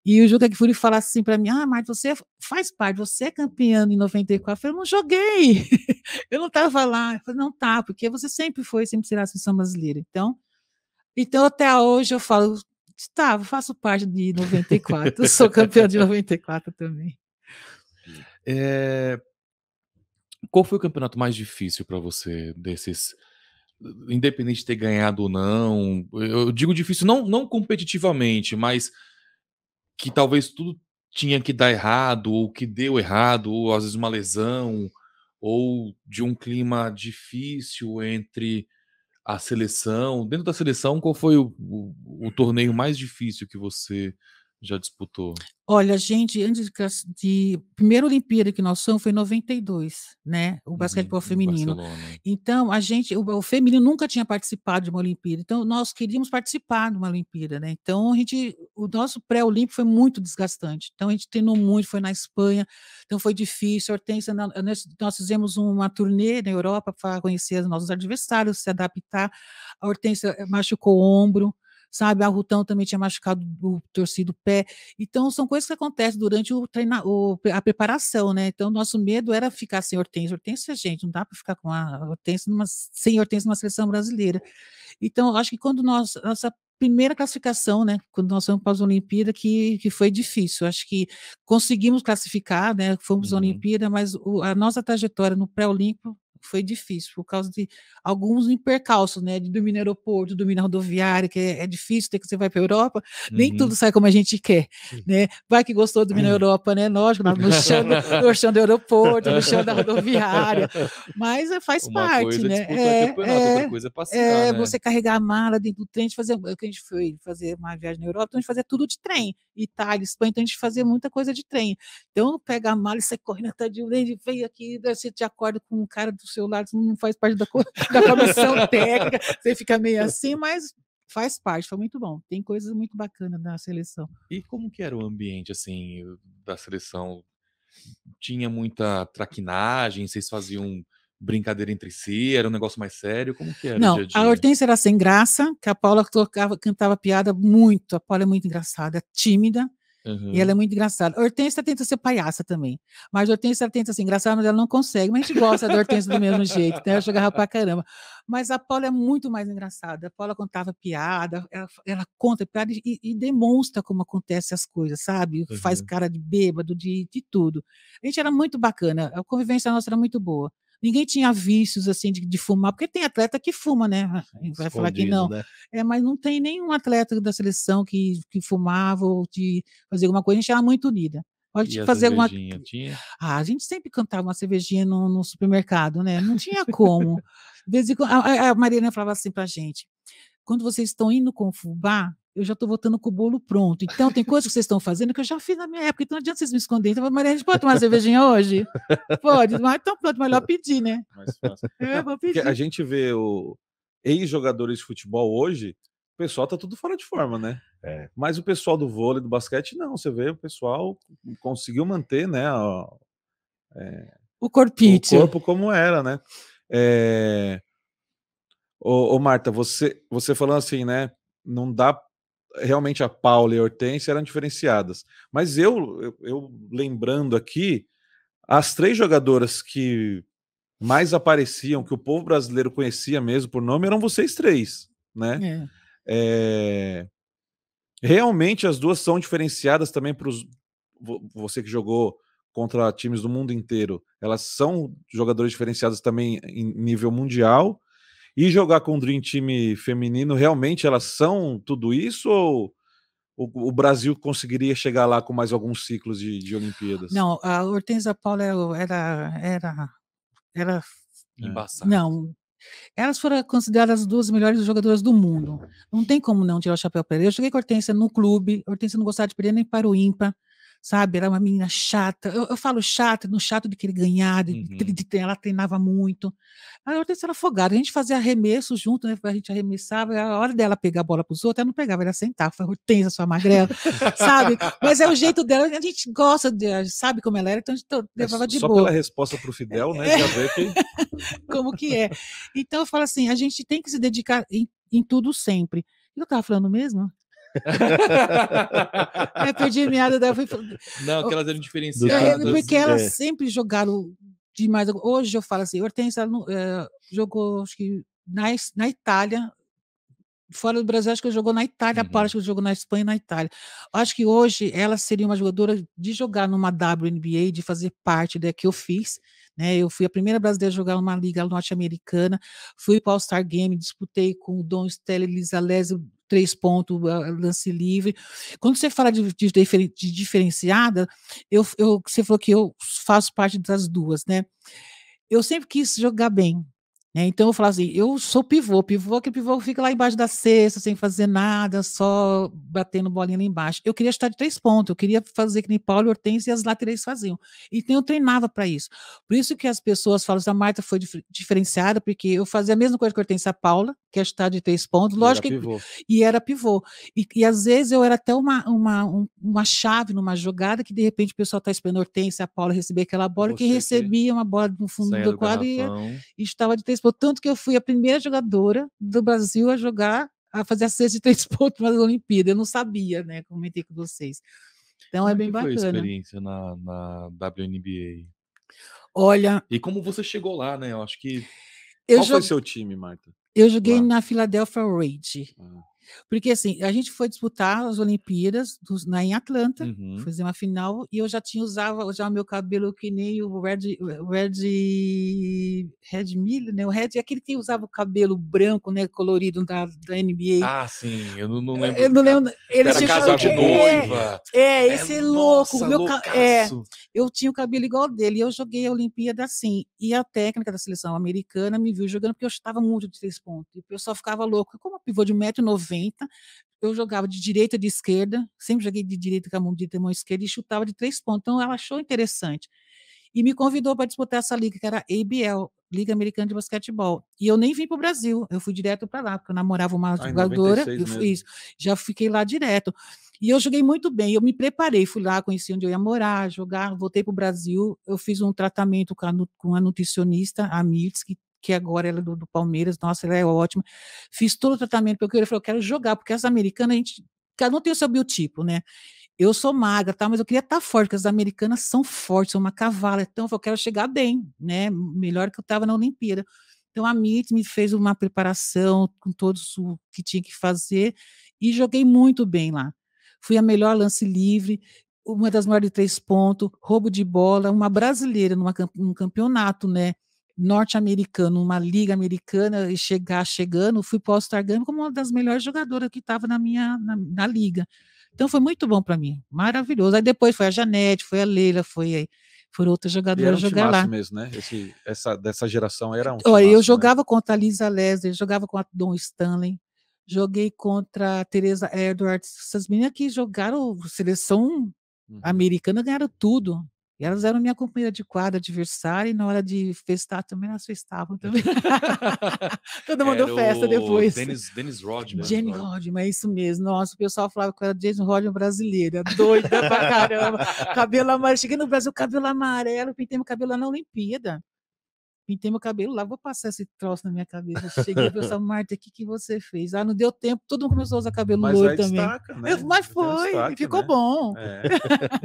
E o Juca Kfouri fala assim para mim: Marta, você faz parte, você é campeã em 94. Eu falei: eu não joguei, eu não estava lá. Eu falei: não tá, porque você sempre será a seleção brasileira. Então até hoje eu falo: faço parte de 94, eu sou campeã de 94 também.
Qual foi o campeonato mais difícil para você desses, independente de ter ganhado ou não? Eu digo difícil não competitivamente, mas que talvez tudo tinha que dar errado, ou que deu errado, ou às vezes uma lesão, ou de um clima difícil entre a seleção. Dentro da seleção, qual foi o torneio mais difícil que você já disputou?
Olha, gente, antes de primeira Olimpíada que nós fomos foi em 92, né? O basquetebol feminino.
Barcelona.
Então, o feminino nunca tinha participado de uma Olimpíada. Então, nós queríamos participar de uma Olimpíada, né? Então, o nosso pré-olímpico foi muito desgastante. Então, a gente treinou muito, foi na Espanha. Então, foi difícil. A Hortência, nós fizemos uma turnê na Europa para conhecer os nossos adversários, se adaptar. A Hortência machucou o ombro. Sabe, a Rutão também tinha machucado, torcido o pé. Então, são coisas que acontecem durante a preparação, né? Então, nosso medo era ficar sem Hortência. Hortência, gente, não dá para ficar com a Hortência sem Hortência numa seleção brasileira. Então, eu acho que quando nossa primeira classificação, né? Quando nós fomos para as Olimpíadas, que foi difícil. Acho que conseguimos classificar, né? Fomos à Olimpíada, mas a nossa trajetória no pré-olímpico foi difícil, por causa de alguns percalços, né? De dormir no aeroporto, dormir na rodoviária, que é difícil, ter que você vai para a Europa, nem tudo sai como a gente quer, né? Vai que gostou de dormir na Europa, né? Lógico, no chão do aeroporto, no chão da rodoviária, mas faz parte, né?
Outra coisa é passear, né?
Você carregar a mala dentro do trem, a gente foi fazer uma viagem na Europa, então a gente fazia tudo de trem, Itália, Espanha, então a gente fazia muita coisa de trem. Então, pega a mala e sai correndo até de onde veio aqui, você te acorda com um cara do seu lado, não faz parte da comissão técnica, você fica meio assim, mas faz parte, foi muito bom. Tem coisas muito bacanas na seleção.
E como que era o ambiente, assim, da seleção? Tinha muita traquinagem? Vocês faziam brincadeira entre si? Era um negócio mais sério? Como que era o dia a dia?
A Hortência era sem graça, que a Paula cantava piada muito. A Paula é muito engraçada, tímida, e ela é muito engraçada. A Hortência tenta ser palhaça também, mas a Hortência tenta ser engraçada, mas ela não consegue. Mas a gente gosta da Hortência do mesmo jeito, né? Ela jogava pra caramba. Mas a Paula é muito mais engraçada. A Paula contava piada, ela conta piada e demonstra como acontecem as coisas, sabe? Faz cara de bêbado, de tudo. A gente era muito bacana, a convivência nossa era muito boa. Ninguém tinha vícios assim de fumar, porque tem atleta que fuma, né? Vai falar que não.
Né?
Mas não tem nenhum atleta da seleção que fumava ou de fazer alguma coisa. A gente era muito unida.
E a cervejinha tinha?
A gente sempre cantava uma cervejinha no supermercado, né? Não tinha como. De vez em quando, a Mariana falava assim pra gente: quando vocês estão indo com o fubá, eu já estou voltando com o bolo pronto. Então, tem coisas que vocês estão fazendo que eu já fiz na minha época, então não adianta vocês me esconderem. Então, Maria, a gente pode tomar uma cervejinha hoje? Pode, mas então pronto, melhor pedir, né?
Mais fácil.
Vou pedir.
Porque a gente vê ex-jogadores de futebol hoje, o pessoal tá tudo fora de forma, né? Mas o pessoal do vôlei, do basquete, não. Você vê, o pessoal conseguiu manter, né?
O corpício.
O corpo como era, né? Ô, Marta, você falando assim, né? Não dá. Realmente a Paula e a Hortência eram diferenciadas. Mas eu lembrando aqui, as 3 jogadoras que mais apareciam, que o povo brasileiro conhecia mesmo por nome, eram vocês 3, né? Realmente as duas são diferenciadas também para você que jogou contra times do mundo inteiro. Elas são jogadoras diferenciadas também em nível mundial. E jogar com o Dream Team feminino, realmente elas são tudo isso? Ou o Brasil conseguiria chegar lá com mais alguns ciclos de Olimpíadas?
Não, a Hortência Paula era
embaçada.
Não, elas foram consideradas as 2 melhores jogadoras do mundo. Não tem como não tirar o chapéu para ela. Eu joguei com a Hortência no clube, a Hortência não gostava de perder nem para o ímpar, sabe? Era uma menina chata. Eu falo chata, no chato de querer ganhar, ela treinava muito. A Hortência era afogada. A gente fazia arremesso junto, né? A gente arremessava, a hora dela pegar a bola para os outros, ela não pegava, ela sentava. Foi Hortência, sua magrela, sabe? Mas é o jeito dela, a gente gosta, sabe como ela era, então a gente levava de boa.
Só pela resposta para o Fidel, né? Já vê que...
Como que é. Então eu falo assim, a gente tem que se dedicar em tudo sempre. O que eu estava falando mesmo? Perdi a meada.
Não, que elas eram diferenciadas.
Porque elas sempre jogaram demais. Hoje eu falo assim, Hortência jogou, acho que na Itália, fora do Brasil, acho que jogou na Itália, a Paula acho que jogou na Espanha e na Itália. Acho que hoje ela seria uma jogadora de jogar numa WNBA, de fazer parte da que eu fiz, né? Eu fui a primeira brasileira a jogar numa liga norte-americana, fui para o All-Star Game, disputei com o Dom Stella e Lisa Leslie 3 pontos, lance livre. Quando você fala de diferenciada, você falou que eu faço parte das duas, né? Eu sempre quis jogar bem. né? Então eu falo assim, eu sou pivô, que pivô fica lá embaixo da cesta, sem fazer nada, só batendo bolinha lá embaixo. Eu queria estar de 3 pontos, eu queria fazer que nem Paulo e Hortência e as laterais faziam. Então eu treinava para isso. Por isso que as pessoas falam assim, a Marta foi diferenciada, porque eu fazia a mesma coisa que a Hortência Paula, que é estar de 3 pontos, lógico que... E era pivô. E às vezes eu era até uma chave numa jogada que de repente o pessoal está esperando a Hortência, a Paula receber aquela bola, que recebia uma bola no fundo do quadro e estava de 3 pontos. Tanto que eu fui a primeira jogadora do Brasil a fazer a cesta de 3 pontos nas Olimpíadas. Eu não sabia, né? Comentei com vocês. Então é bem bacana. Como foi a
experiência na WNBA?
Olha...
E como você chegou lá, né? Eu acho que...
Qual foi seu time, Marta?
Eu joguei na Philadelphia Rage. Porque assim, a gente foi disputar as Olimpíadas em Atlanta, fazer uma final, e eu já usava o meu cabelo que nem o Red Miller, né? O Red é aquele que usava o cabelo branco, né? Colorido da NBA.
Ah, sim, eu não lembro.
Eu não lembro. Ele
era casal de noiva.
Esse é louco.
Nossa,
eu tinha o cabelo igual dele, e eu joguei a Olimpíada assim. E a técnica da seleção americana me viu jogando, porque eu estava muito de 3 pontos. E o pessoal ficava louco. Como pivô de 1,90 m, eu jogava de direita e de esquerda, sempre joguei de direita com a mão esquerda e chutava de 3 pontos. Então ela achou interessante. E me convidou para disputar essa liga, que era a ABL, Liga Americana de Basquetebol. E eu nem vim para o Brasil, eu fui direto para lá, porque eu namorava uma jogadora, já fiquei lá direto. E eu joguei muito bem, eu me preparei, fui lá, conheci onde eu ia morar, jogar, voltei para o Brasil, eu fiz um tratamento com a nutricionista, a Mirtz, que agora ela é do Palmeiras, nossa, ela é ótima. Fiz todo o tratamento, porque eu falei, eu quero jogar, porque as americanas, cada um tem o seu biotipo, né? Eu sou magra, tá? Mas eu queria estar forte, porque as americanas são fortes, são uma cavala, então eu quero chegar bem, né? Melhor que eu estava na Olimpíada. Então a MIT me fez uma preparação com todos o que tinha que fazer e joguei muito bem lá. Fui a melhor lance livre, uma das maiores de 3 pontos, roubo de bola, uma brasileira num campeonato, né? Norte-americano, uma liga americana, e chegando, fui para o All-Star Game como uma das melhores jogadoras que estava na liga. Então foi muito bom para mim, maravilhoso. Aí depois foi a Janete, foi a Leila, foram outras jogadoras jogar lá.
Mesmo, né? Dessa geração era um
Olha, eu jogava contra a Lisa Leslie, jogava contra a Dawn Stanley, joguei contra a Teresa Edwards, essas meninas que jogaram seleção americana, ganharam tudo. E elas eram minha companheira de quadra, adversária, e na hora de festar também, elas festavam também. Todo mundo festa depois.
Dennis Rodman.
Jenny Rodman, é isso mesmo. Nossa, o pessoal falava que eu era Jenny Rodman brasileira, doida pra caramba. Cabelo amarelo, cheguei no Brasil, cabelo amarelo, pintei meu cabelo lá na Olimpíada. Pintei meu cabelo lá, vou passar esse troço na minha cabeça. Cheguei e pensei, Marta, o que você fez? Ah, não deu tempo, todo mundo começou a usar cabelo loiro também.
Destaca, né?
Mas foi, destaque, ficou bom.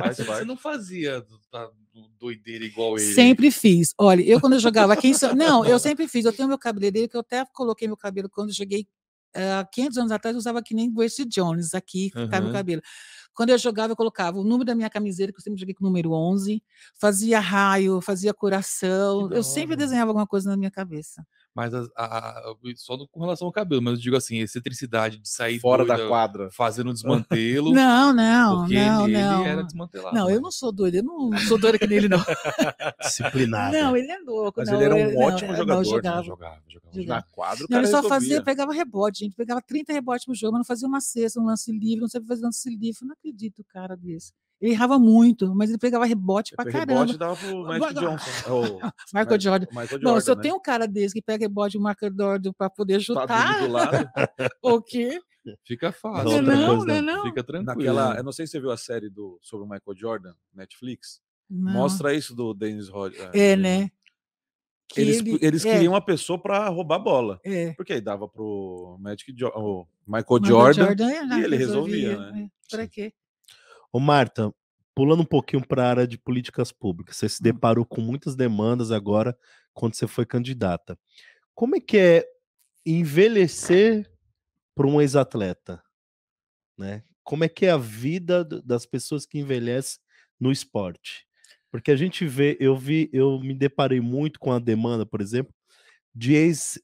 Você não fazia doideira igual ele?
Sempre fiz. Olha, eu quando eu jogava aqui em São... Não, eu sempre fiz. Eu tenho meu cabeleireiro, que eu até coloquei meu cabelo quando eu joguei 500 anos atrás, eu usava que nem Gracie Jones, aqui ficava meu cabelo. Quando eu jogava, eu colocava o número da minha camiseta, que eu sempre joguei com o número 11, fazia raio, fazia coração, eu sempre desenhava alguma coisa na minha cabeça.
Mas só com relação ao cabelo, mas eu digo assim, excentricidade de sair
fora da quadra,
fazendo desmantelo.
Não,
porque ele era desmantelado.
Não, eu não sou doida, eu não sou doida que nele, não.
Disciplinado.
Não, ele é louco.
Mas
não,
ele era um ótimo jogador.
Jogava.
Na quadra,
não, ele só pegava rebote, gente. Pegava 30 rebotes no jogo, mas não fazia uma cesta, um lance livre, não sabia fazer lance livre. Eu não acredito, cara desse. Ele errava muito, mas ele pegava rebote pra caramba.
Rebote dava pro Magic Johnson.
Michael Jordan. Não, se eu tenho um cara desse que pega rebote do Michael Jordan pra poder chutar,
do lado.
O quê?
Fica fácil.
Não.
Fica tranquilo.
Eu não sei se você viu a série sobre o Michael Jordan, Netflix.
Não.
Mostra isso do Dennis Rodman.
Né?
Eles queriam uma pessoa para roubar a bola. Porque aí dava pro Michael Jordan e ele resolvia, né?
Pra quê?
Ô Marta, pulando um pouquinho para a área de políticas públicas, você se deparou com muitas demandas agora quando você foi candidata. Como é que é envelhecer para um ex-atleta? Né? Como é que é a vida das pessoas que envelhecem no esporte? Porque a gente vê, eu me deparei muito com a demanda, por exemplo, de ex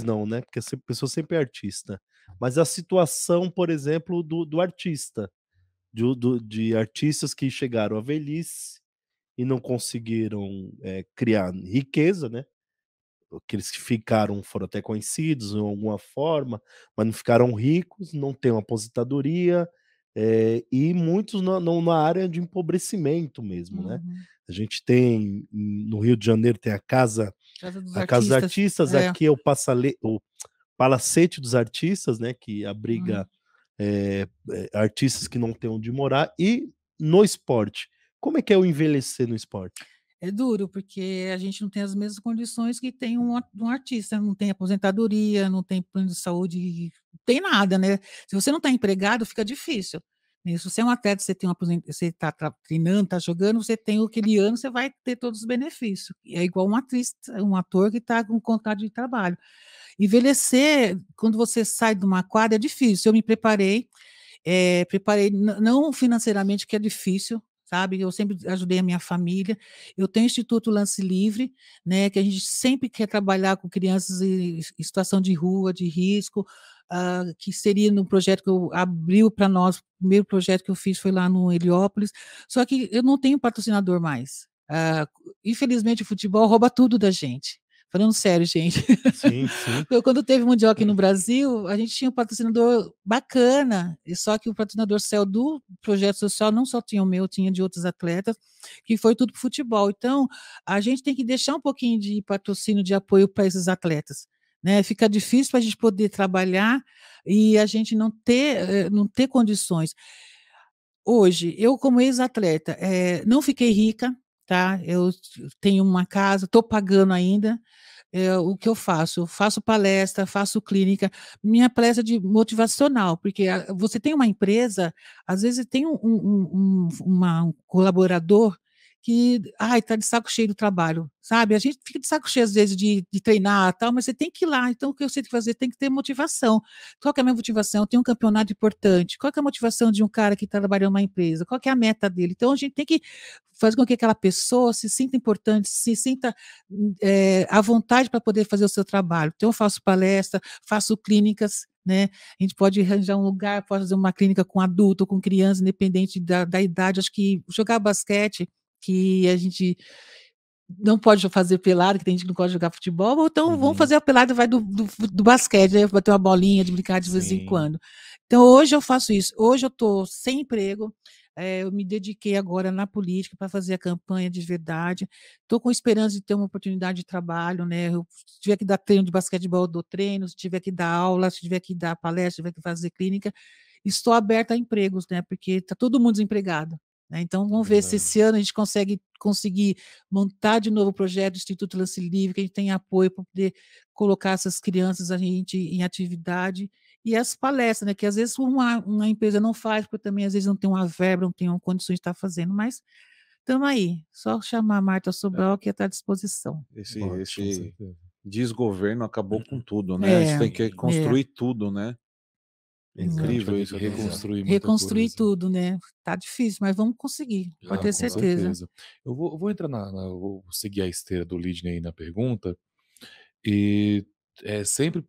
não, né? Porque a pessoa sempre é artista. Mas a situação, por exemplo, do artista. De artistas que chegaram à velhice e não conseguiram criar riqueza, né? aqueles que ficaram foram até conhecidos de alguma forma, mas não ficaram ricos, não tem uma aposentadoria, e muitos na área de empobrecimento mesmo, né? A gente tem, no Rio de Janeiro, tem a Casa dos Artistas, aqui é o Palacete dos Artistas, né? Que abriga artistas que não têm onde morar. E no esporte, como é que é o envelhecer no esporte?
É duro, porque a gente não tem as mesmas condições que tem um artista, não tem aposentadoria, não tem plano de saúde, não tem nada, né? Se você não está empregado, fica difícil. Se você é um atleta, você está treinando, está jogando, você tem aquele ano, você vai ter todos os benefícios. É igual um ator que está com contrato de trabalho. Envelhecer, quando você sai de uma quadra, é difícil. Eu me preparei não financeiramente, que é difícil, sabe? Eu sempre ajudei a minha família. Eu tenho o Instituto Lance Livre, né? Que a gente sempre quer trabalhar com crianças em situação de rua, de risco, que seria no projeto que eu abriu para nós. O primeiro projeto que eu fiz foi lá no Heliópolis. Só que eu não tenho patrocinador mais. Infelizmente, o futebol rouba tudo da gente. Falando sério, gente.
Sim, sim.
Quando teve Mundial aqui no Brasil, a gente tinha um patrocinador bacana, só que o patrocinador céu do projeto social não só tinha o meu, tinha de outros atletas, que foi tudo para o futebol. Então, a gente tem que deixar um pouquinho de patrocínio, de apoio para esses atletas. Né? Fica difícil para a gente poder trabalhar e a gente não ter condições. Hoje, eu como ex-atleta, não fiquei rica, tá? Eu tenho uma casa, estou pagando ainda. O que eu faço? Eu faço palestra, faço clínica, minha palestra de motivacional, porque você tem uma empresa, às vezes tem um colaborador que está de saco cheio do trabalho, sabe? A gente fica de saco cheio, às vezes, de treinar, tal, mas você tem que ir lá. Então, o que eu sei que fazer tem que ter motivação. Qual que é a minha motivação? Eu tenho um campeonato importante. Qual que é a motivação de um cara que está trabalhando numa empresa? Qual que é a meta dele? Então, a gente tem que fazer com que aquela pessoa se sinta importante, se sinta à vontade para poder fazer o seu trabalho. Então, eu faço palestra, faço clínicas, né? A gente pode arranjar um lugar, pode fazer uma clínica com adulto, com criança, independente da idade. Acho que jogar basquete, que a gente não pode fazer pelada, que tem gente que não pode jogar futebol, ou então vamos fazer a pelada, vai do basquete, né? Bater uma bolinha, de brincar de vez em quando. Então, hoje eu faço isso. Hoje eu estou sem emprego, eu me dediquei agora na política para fazer a campanha de verdade. Estou com esperança de ter uma oportunidade de trabalho, né? Se tiver que dar treino de basquetebol, eu dou treino, se tiver que dar aula, se tiver que dar palestra, se tiver que fazer clínica, estou aberta a empregos, né? Porque está todo mundo desempregado. Então, vamos ver se esse ano a gente conseguir montar de novo o projeto do Instituto Lance Livre, que a gente tem apoio para poder colocar essas crianças em atividade, e as palestras, né, que às vezes uma empresa não faz, porque também às vezes não tem uma verba, não tem condições de estar fazendo, mas estamos aí, só chamar a Marta Sobral, que está à disposição.
Esse desgoverno acabou com tudo, né? Você tem que construir tudo, né? É incrível isso,
reconstruir tudo, né? Tá difícil, mas vamos conseguir, pode ter certeza.
Eu vou entrar vou seguir a esteira do Lidney aí na pergunta, e sempre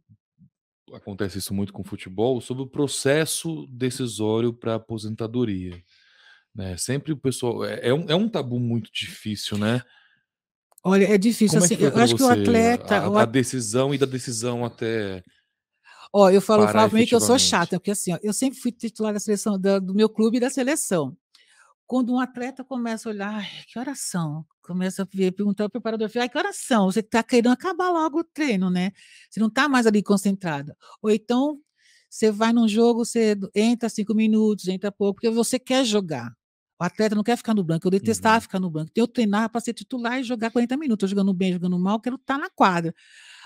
acontece isso muito com o futebol, sobre o processo decisório para aposentadoria, né? Sempre o pessoal é um tabu muito difícil, né?
Olha, é difícil.
Como
assim,
é que foi
eu acho que o atleta,
a decisão e da decisão até
eu falo meio que eu sou
efetivamente?
chata, porque assim, eu sempre fui titular da seleção, do meu clube e da seleção. Quando um atleta começa a olhar, que horas são? Começa a perguntar ao preparador, que horas são? Você está querendo acabar logo o treino, né? Você não está mais ali concentrado. Ou então, você vai num jogo, você entra 5 minutos, entra pouco, porque você quer jogar. O atleta não quer ficar no banco. Eu detestava ficar no banco. Eu treinava para ser titular e jogar 40 minutos. Eu jogando bem, jogando mal, eu quero estar na quadra.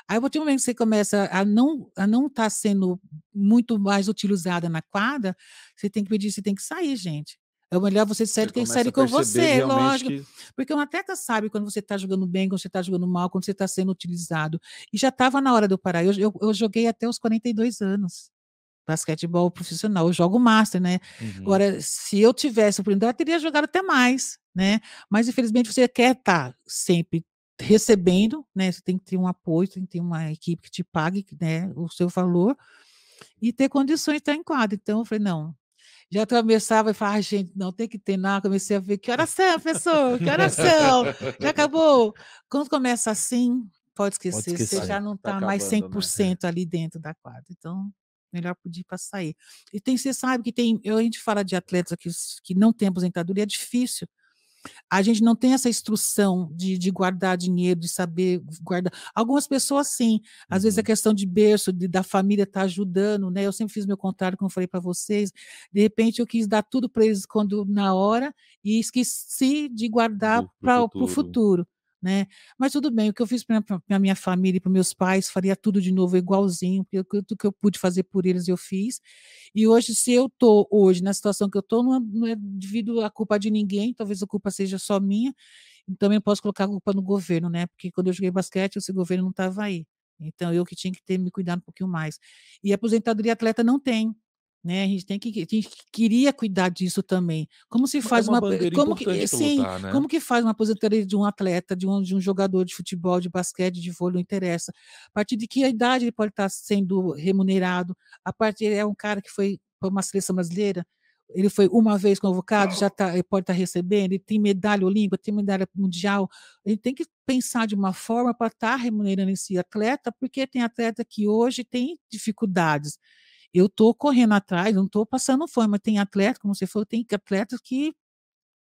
Aí, a partir do momento que você começa a não estar sendo muito mais utilizada na quadra, você tem que pedir, você tem que sair, gente. É melhor você sair do que sair com você, lógico. Porque um atleta sabe quando você está jogando bem, quando você está jogando mal, quando você está sendo utilizado. E já estava na hora de eu parar. Eu joguei até os 42 anos. Basquetebol profissional. Eu jogo master, né? Agora, se eu tivesse oportunidade, eu teria jogado até mais, né? Mas, infelizmente, você quer estar sempre recebendo, né? Você tem que ter um apoio, tem que ter uma equipe que te pague, né, o seu valor e ter condições de estar em quadra. Então, eu falei, não. Já atravessava e falava, gente, não tem que ter nada. Comecei a ver que horas são, professor, que horas são? Já acabou? Quando começa assim, Pode esquecer, você já não
Tá
está mais
acabando, né?
100% ali dentro da quadra. Então, melhor pedir para sair. E você sabe que a gente fala de atletas que não têm aposentadoria, é difícil. A gente não tem essa instrução de guardar dinheiro, de saber guardar. Algumas pessoas, sim. Às vezes a questão de berço, da família estar ajudando, né? Eu sempre fiz meu contrário, como eu falei para vocês. De repente, eu quis dar tudo para eles na hora e esqueci de guardar para o futuro. Né? Mas tudo bem, o que eu fiz para a minha família e para meus pais, faria tudo de novo igualzinho, porque tudo que eu pude fazer por eles eu fiz. E hoje, se eu estou hoje na situação que eu estou, não é devido à culpa de ninguém, talvez a culpa seja só minha, e também posso colocar a culpa no governo, né? Porque quando eu joguei basquete, esse governo não estava aí. Então, eu que tinha que ter me cuidado um pouquinho mais. E a aposentadoria atleta não tem. Né? A gente queria cuidar disso também. Como se faz
uma bandeira importante para lutar, né?
Como que faz uma aposentadoria de um atleta, de um jogador de futebol, de basquete, de vôlei, não interessa. A partir de que idade ele pode estar sendo remunerado? A partir é um cara que foi para uma seleção brasileira, ele foi uma vez convocado, ele pode estar recebendo, ele tem medalha olímpica, tem medalha mundial. Ele tem que pensar de uma forma para estar remunerando esse atleta, porque tem atleta que hoje tem dificuldades. Eu estou correndo atrás, não estou passando fome, mas tem atleta, como você falou, tem atletas que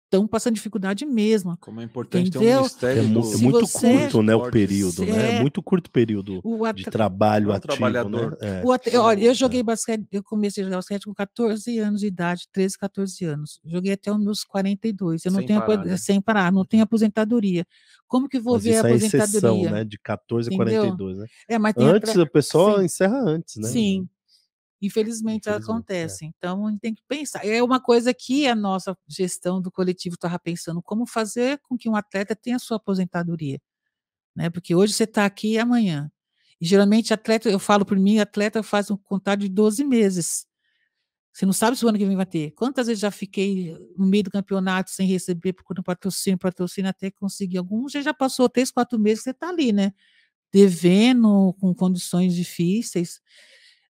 estão passando dificuldade mesmo.
Como é importante ter um
entendeu?
ministério.
É muito curto, né, o período, né? É muito curto o período de trabalho ativo,
trabalhador.
né?
Olha, eu joguei basquete, eu comecei a jogar basquete com 14 anos de idade, 13, 14 anos. Joguei até os meus 42. Eu não
Sem
tenho
parar, né?
sem parar, não tenho aposentadoria. Como que vou
Mas
ver a
isso é exceção,
aposentadoria?
né? De 14 a
Entendeu?
42, né?
Mas tem
Antes a pessoa
Sim.
encerra antes, né?
Sim. Infelizmente acontece. Então, a gente tem que pensar. É uma coisa que a nossa gestão do coletivo estava pensando, como fazer com que um atleta tenha sua aposentadoria. Né? Porque hoje você está aqui e amanhã. E geralmente, atleta, eu falo por mim, atleta faz um contrato de 12 meses. Você não sabe se o ano que vem vai ter. Quantas vezes já fiquei no meio do campeonato sem receber, procurando patrocínio, até conseguir alguns. Já passou 3, 4 meses que você está ali, né? Devendo, com condições difíceis.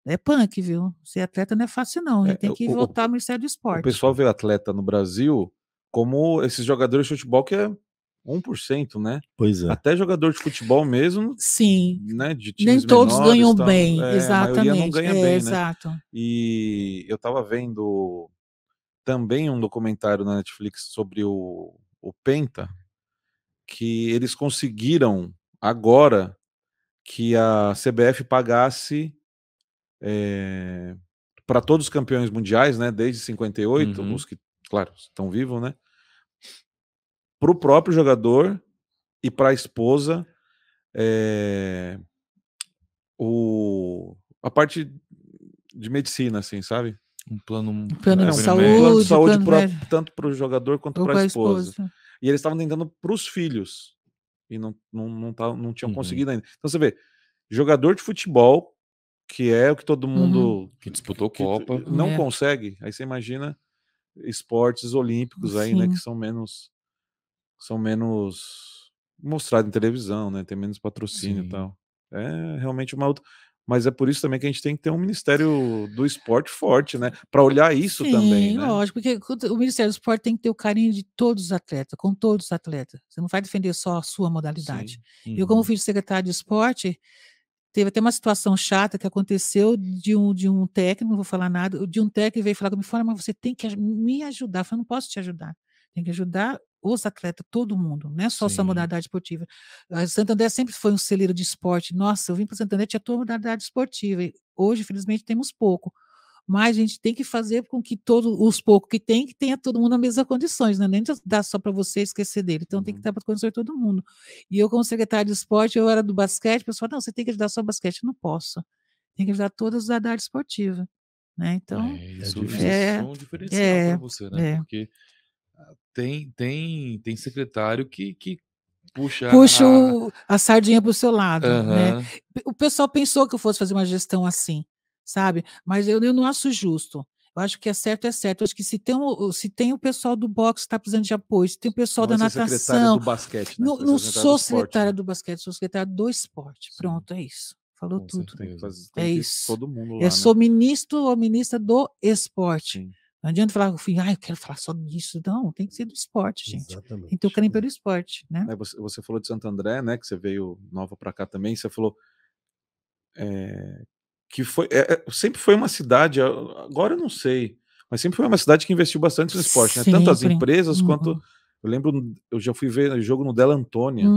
É punk, viu? Ser atleta não é fácil, não. A gente tem que voltar ao Ministério do Esporte.
O pessoal vê atleta no Brasil como esses jogadores de futebol que é 1%, né?
Pois é.
Até jogador de futebol mesmo,
sim,
né? De times
nem todos
menores,
ganham
tá,
bem,
exatamente. A maioria não ganha bem,
exato.
né? E eu tava vendo também um documentário na Netflix sobre o Penta, que eles conseguiram agora que a CBF pagasse para todos os campeões mundiais, né, desde 58, os que, claro, estão vivos, né, para o próprio jogador e para a esposa, a parte de medicina, assim, sabe?
Um plano
de
plano de saúde tanto para o jogador quanto para a
esposa.
E eles estavam tentando para os filhos e não tinham conseguido ainda. Então você vê, jogador de futebol, que é o que todo mundo
que disputou Copa,
não consegue. Aí você imagina esportes olímpicos aí, né, que são menos mostrados em televisão, né, tem menos patrocínio e tal. É realmente uma outra. Mas é por isso também que a gente tem que ter um Ministério do Esporte forte, né, para olhar isso também, né?
Lógico, porque o Ministério do Esporte tem que ter o carinho de todos os atletas, com todos os atletas. Você não vai defender só a sua modalidade. Eu, como fui secretário de esporte, teve até uma situação chata que aconteceu de um técnico, não vou falar nada, de um técnico que veio falar comigo, mas você tem que me ajudar. Eu falei, não posso te ajudar. Tem que ajudar os atletas, todo mundo, não é só sua modalidade esportiva. A Santander sempre foi um celeiro de esporte. Nossa, eu vim para Santander, tinha toda a modalidade esportiva. E hoje, infelizmente, temos pouco. Mas a gente tem que fazer com que todos os poucos que tem, que tenha todo mundo nas mesmas condições, né? Nem dá só para você esquecer dele. Então tem que dar para condições de todo mundo. E eu, como secretário de esporte, eu era do basquete, o pessoal, não, você tem que ajudar só o basquete. Eu não posso. Tem que ajudar todas as áreas esportivas. Né? Então,
isso é um diferencial para você, né? Porque tem secretário que puxa
a sardinha para o seu lado. Né? O pessoal pensou que eu fosse fazer uma gestão assim, sabe? Mas eu não acho justo. Eu acho que é certo, é certo. Eu acho que se tem o pessoal do boxe que está precisando de apoio, se tem o pessoal da natação.
Do basquete, né?
Não sou secretária do basquete, sou secretária do esporte. Pronto, é isso. Falou tudo.
Tem
é isso.
Todo mundo lá,
eu sou ministro ou ministra do esporte. Não adianta falar, eu quero falar só disso. Não, tem que ser do esporte, gente.
Exatamente.
Então, eu quero ir pelo esporte, né?
Você falou de Santo André, né? Que você veio nova para cá também. Você falou que sempre foi uma cidade, agora eu não sei, mas sempre foi uma cidade que investiu bastante no esporte, né? Tanto as
Sempre.
empresas quanto. Eu lembro, eu já fui ver jogo no Della Antônia.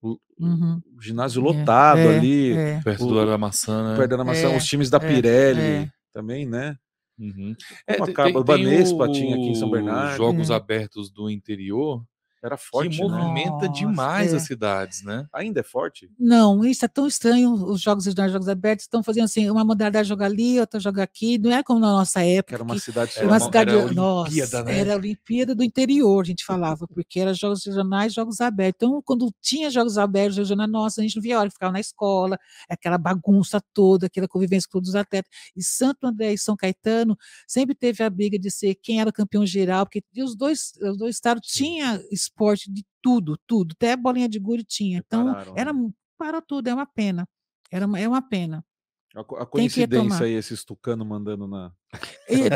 O ginásio lotado ali.
Perto do Aramaçã, né?
Perto da Aramaçã, os times da Pirelli também, né?
Tem
Banespa tinha aqui em São
os
Bernardo.
Jogos Abertos do Interior,
era forte,
que movimenta demais as cidades, né?
Ainda é forte?
Não, isso é tão estranho. Os jogos abertos estão fazendo assim, uma modalidade joga ali, outra joga aqui. Não é como na nossa época.
Era uma cidade
só. Era
a Olimpíada, né?
Era a Olimpíada do interior, a gente falava, porque era jogos regionais, jogos abertos. Então, quando tinha jogos abertos regionais, nossa, a gente não via a hora, ficava na escola, aquela bagunça toda, aquela convivência com todos os atletas. E Santo André e São Caetano sempre teve a briga de ser quem era campeão geral, porque os dois estados tinham esporte de tudo, até bolinha de gude tinha. Então, parou tudo, é uma pena. É uma pena.
A coincidência aí, esses tucano mandando na.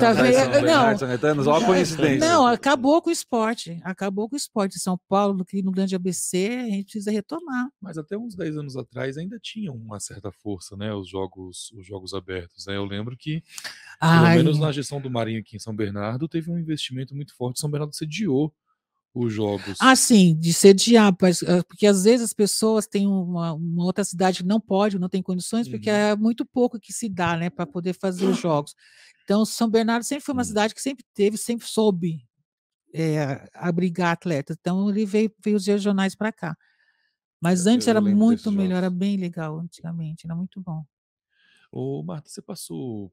Tá vendo?
Não, olha a coincidência.
Não, acabou com o esporte. Acabou com o esporte. Em São Paulo, no grande ABC, a gente precisa retomar.
Mas até uns 10 anos atrás ainda tinha uma certa força, né? Os jogos abertos. Né? Eu lembro que, pelo menos na gestão do Marinho aqui em São Bernardo, teve um investimento muito forte. São Bernardo sediou os jogos.
Sim, de sediar, porque às vezes as pessoas têm uma outra cidade que não tem condições, porque é muito pouco que se dá, né, para poder fazer os jogos. Então, São Bernardo sempre foi uma cidade que sempre soube abrigar atletas. Então, ele veio os regionais para cá. Mas antes era muito melhor, era bem legal antigamente, era muito bom.
Ô, Marta, você passou.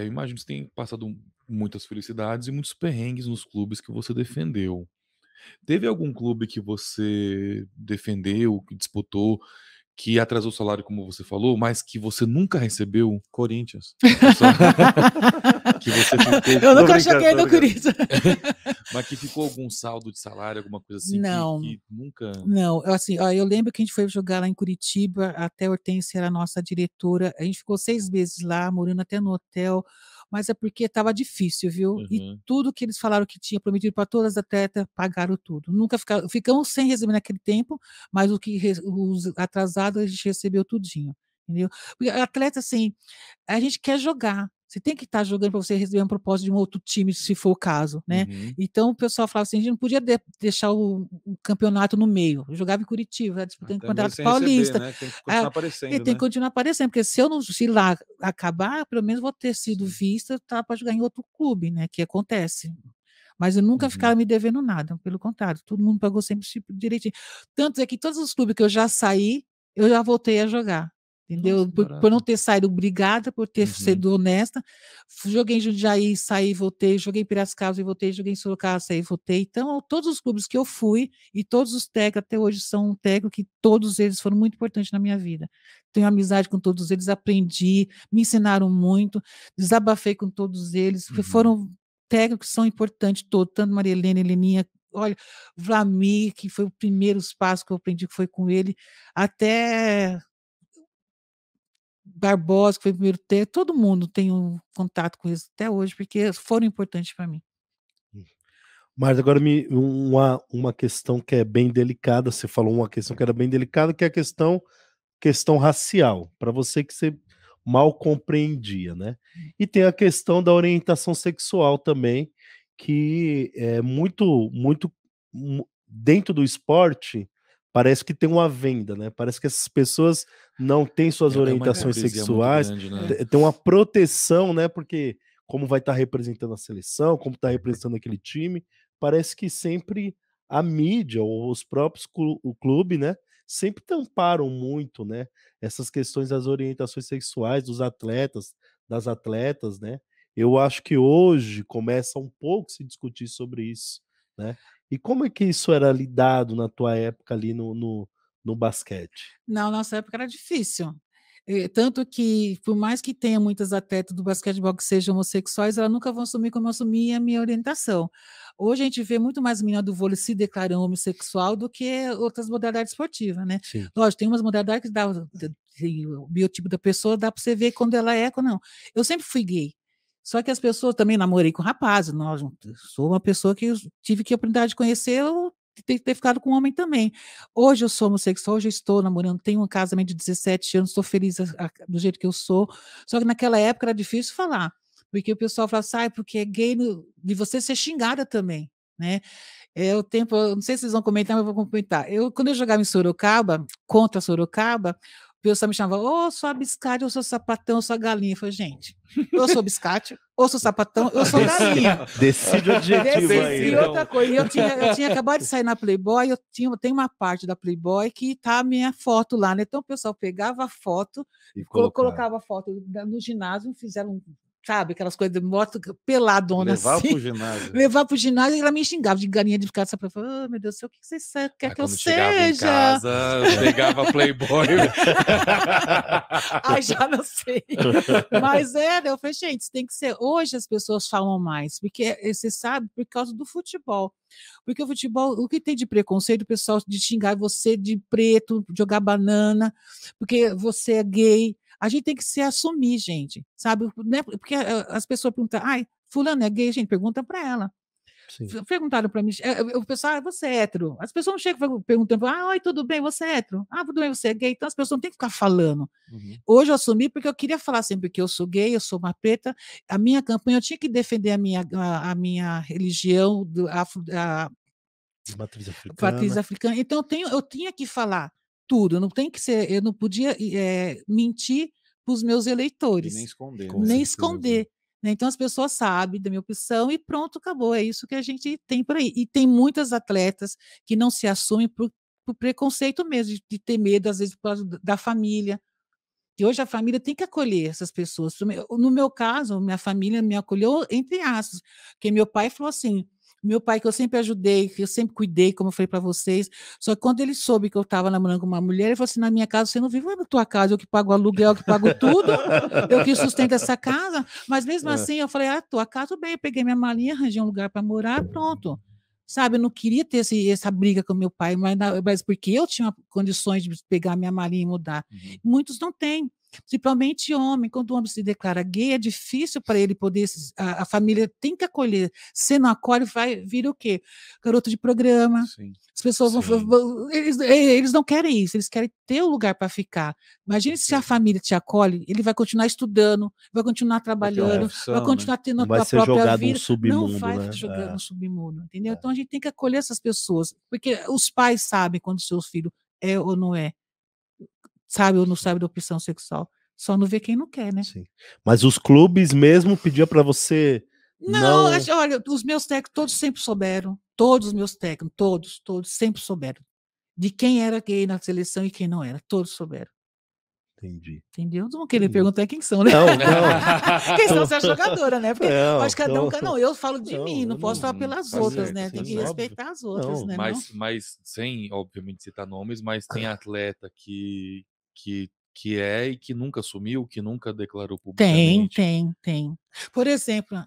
Imagino que você tem passado muitas felicidades e muitos perrengues nos clubes que você defendeu. Teve algum clube que você defendeu, que disputou, que atrasou o salário, como você falou, mas que você nunca recebeu?
Corinthians.
Que você ficou...
Eu nunca cheguei no Corinthians.
Mas que ficou algum saldo de salário, alguma coisa assim?
Não.
Que nunca...
Não, assim, eu lembro que a gente foi jogar lá em Curitiba, até a Hortência era a nossa diretora, a gente ficou 6 meses lá, morando até no hotel, mas é porque estava difícil, viu? E tudo que eles falaram que tinha prometido para todas as atletas, pagaram tudo. Nunca ficamos sem receber naquele tempo, mas os atrasados a gente recebeu tudinho, entendeu? Porque atleta, assim, a gente quer jogar. Você tem que estar jogando para você receber uma proposta de um outro time, se for o caso, né? Então o pessoal falava assim, a gente não podia deixar o campeonato no meio. Eu jogava em Curitiba, disputando o campeonato paulista.
Receber, né? Tem que continuar aparecendo.
Tem que continuar aparecendo, porque se lá acabar, pelo menos vou ter sido vista para jogar em outro clube, né? Que acontece. Mas eu nunca ficaram me devendo nada, pelo contrário, todo mundo pagou sempre direitinho. Tanto é que todos os clubes que eu já saí, eu já voltei a jogar. Entendeu? Por não ter saído, obrigada por ter sido honesta. Joguei em Jundiaí, saí, voltei. Joguei em Piracicaba e voltei. Joguei em Sorocaba, saí, voltei. Então, todos os clubes que eu fui e todos os técnicos até hoje são técnicos que todos eles foram muito importantes na minha vida. Tenho amizade com todos eles, aprendi, me ensinaram muito, desabafei com todos eles. Foram técnicos que são importantes todos, tanto Maria Helena, Heleninha, olha, Vlamir, que foi o primeiro espaço que eu aprendi, que foi com ele, até Barbosa, que foi o primeiro técnico, todo mundo tem um contato com eles até hoje, porque foram importantes para mim.
Mas agora uma questão que é bem delicada, você falou uma questão que era bem delicada, que é a questão racial, para você que você mal compreendia, né? E tem a questão da orientação sexual também, que é muito dentro do esporte, parece que tem uma venda, né? Parece que essas pessoas não têm suas orientações sexuais,
grande, né?
Tem uma proteção, né? Porque como vai estar representando a seleção, como está representando aquele time, parece que sempre a mídia ou os próprios o clube, né? Sempre tamparam muito, né? Essas questões das orientações sexuais dos atletas, das atletas, né? Eu acho que hoje começa um pouco a se discutir sobre isso, né? E como é que isso era lidado na tua época ali no basquete?
Na nossa época era difícil. Tanto que, por mais que tenha muitas atletas do basquetebol que sejam homossexuais, elas nunca vão assumir como eu assumi a minha orientação. Hoje a gente vê muito mais menina do vôlei se declarando homossexual do que outras modalidades esportivas, né?
Sim.
Lógico, tem umas modalidades que dá o biotipo da pessoa, dá para você ver quando ela é ou não. Eu sempre fui gay. Só que as pessoas também namorei com rapazes. Sou uma pessoa que eu tive que aprender de conhecer, eu tenho que ter ficado com homem também. Hoje eu sou homossexual, hoje eu estou namorando, tenho um casamento de 17 anos, estou feliz do jeito que eu sou. Só que naquela época era difícil falar, porque o pessoal fala assim, porque é gay de você ser xingada também, né? O tempo, eu não sei se vocês vão comentar, mas eu vou comentar. Quando eu jogava em Sorocaba, contra Sorocaba, o pessoal me chamava, ou sou abiscate, ou sou sapatão, ou sou galinha. Eu falei, gente, eu sou biscate, ou sou sapatão, eu sou galinha.
Decide o adjetivo aí.
E outra coisa, eu tinha acabado de sair na Playboy, tem uma parte da Playboy que tá a minha foto lá, né? Então o pessoal pegava a foto,
E
colocava a foto no ginásio, fizeram sabe, aquelas coisas de moto peladona
Levar
assim.
pro ginásio.
Levar pro ginásio e ela me xingava de galinha de ficar pra falar, meu Deus do céu, o que você quer que eu seja?
Em casa, pegava Playboy.
Ai, já não sei. Mas eu falei, gente, tem que ser. Hoje as pessoas falam mais, porque você sabe, por causa do futebol. Porque o futebol, o que tem de preconceito, o pessoal de xingar você de preto, jogar banana, porque você é gay. A gente tem que se assumir, gente, sabe? Porque as pessoas perguntam, ai, fulano é gay, gente, pergunta para ela. Sim. Perguntaram para mim, o pessoal, você é hétero? As pessoas não chegam perguntando, oi, tudo bem, você é hétero? Tudo bem, você é gay? Então as pessoas não têm que ficar falando. Uhum. Hoje eu assumi porque eu queria falar sempre que eu sou gay, eu sou uma preta, a minha campanha, eu tinha que defender a minha religião, matriz africana. Então eu tinha que falar tudo, eu não podia mentir para os meus eleitores.
E nem esconder.
Nem esconder. Então as pessoas sabem da minha opção e pronto, acabou. É isso que a gente tem por aí. E tem muitas atletas que não se assumem por preconceito mesmo, de ter medo, às vezes, por causa da família. E hoje a família tem que acolher essas pessoas. No meu caso, minha família me acolheu entre aspas, porque meu pai falou assim, meu pai que eu sempre ajudei, que eu sempre cuidei, como eu falei para vocês, só que quando ele soube que eu estava namorando com uma mulher, ele falou assim, na minha casa você não vive na tua casa, eu que pago o aluguel, eu que pago tudo, eu que sustento essa casa, mas mesmo assim eu falei, tua casa, tudo bem, eu peguei minha malinha, arranjei um lugar para morar, pronto. Sabe, eu não queria ter essa briga com meu pai, mas porque eu tinha condições de pegar minha malinha e mudar. Uhum. Muitos não têm. Principalmente homem, quando o homem se declara gay, é difícil para ele poder, a família tem que acolher, se não acolhe, vai vir o quê? Garoto de programa, sim, as pessoas eles não querem isso, eles querem ter um lugar para ficar. Imagine se a família te acolhe, ele vai continuar estudando, vai continuar trabalhando, vai continuar tendo a sua própria vida, não vai jogar no submundo, entendeu? Então a gente tem que acolher essas pessoas, porque os pais sabem quando seus filhos é ou não é, sabe ou não sabe da opção sexual. Só não vê quem não quer, né?
Sim. Mas os clubes mesmo pediam para você...
Não, olha, os meus técnicos todos sempre souberam. Todos os meus técnicos, todos sempre souberam. De quem era gay na seleção e quem não era. Todos souberam.
Entendi.
Entendeu? Não vão querer perguntar quem são, né?
Não.
Quem são as jogadoras, né? Porque acho que cada um... Não, eu falo de mim, não posso falar pelas outras, né? Tem que respeitar as outras, né?
Mas sem, obviamente, citar nomes, mas tem atleta que é e que nunca assumiu, que nunca declarou publicamente.
Tem. Por exemplo...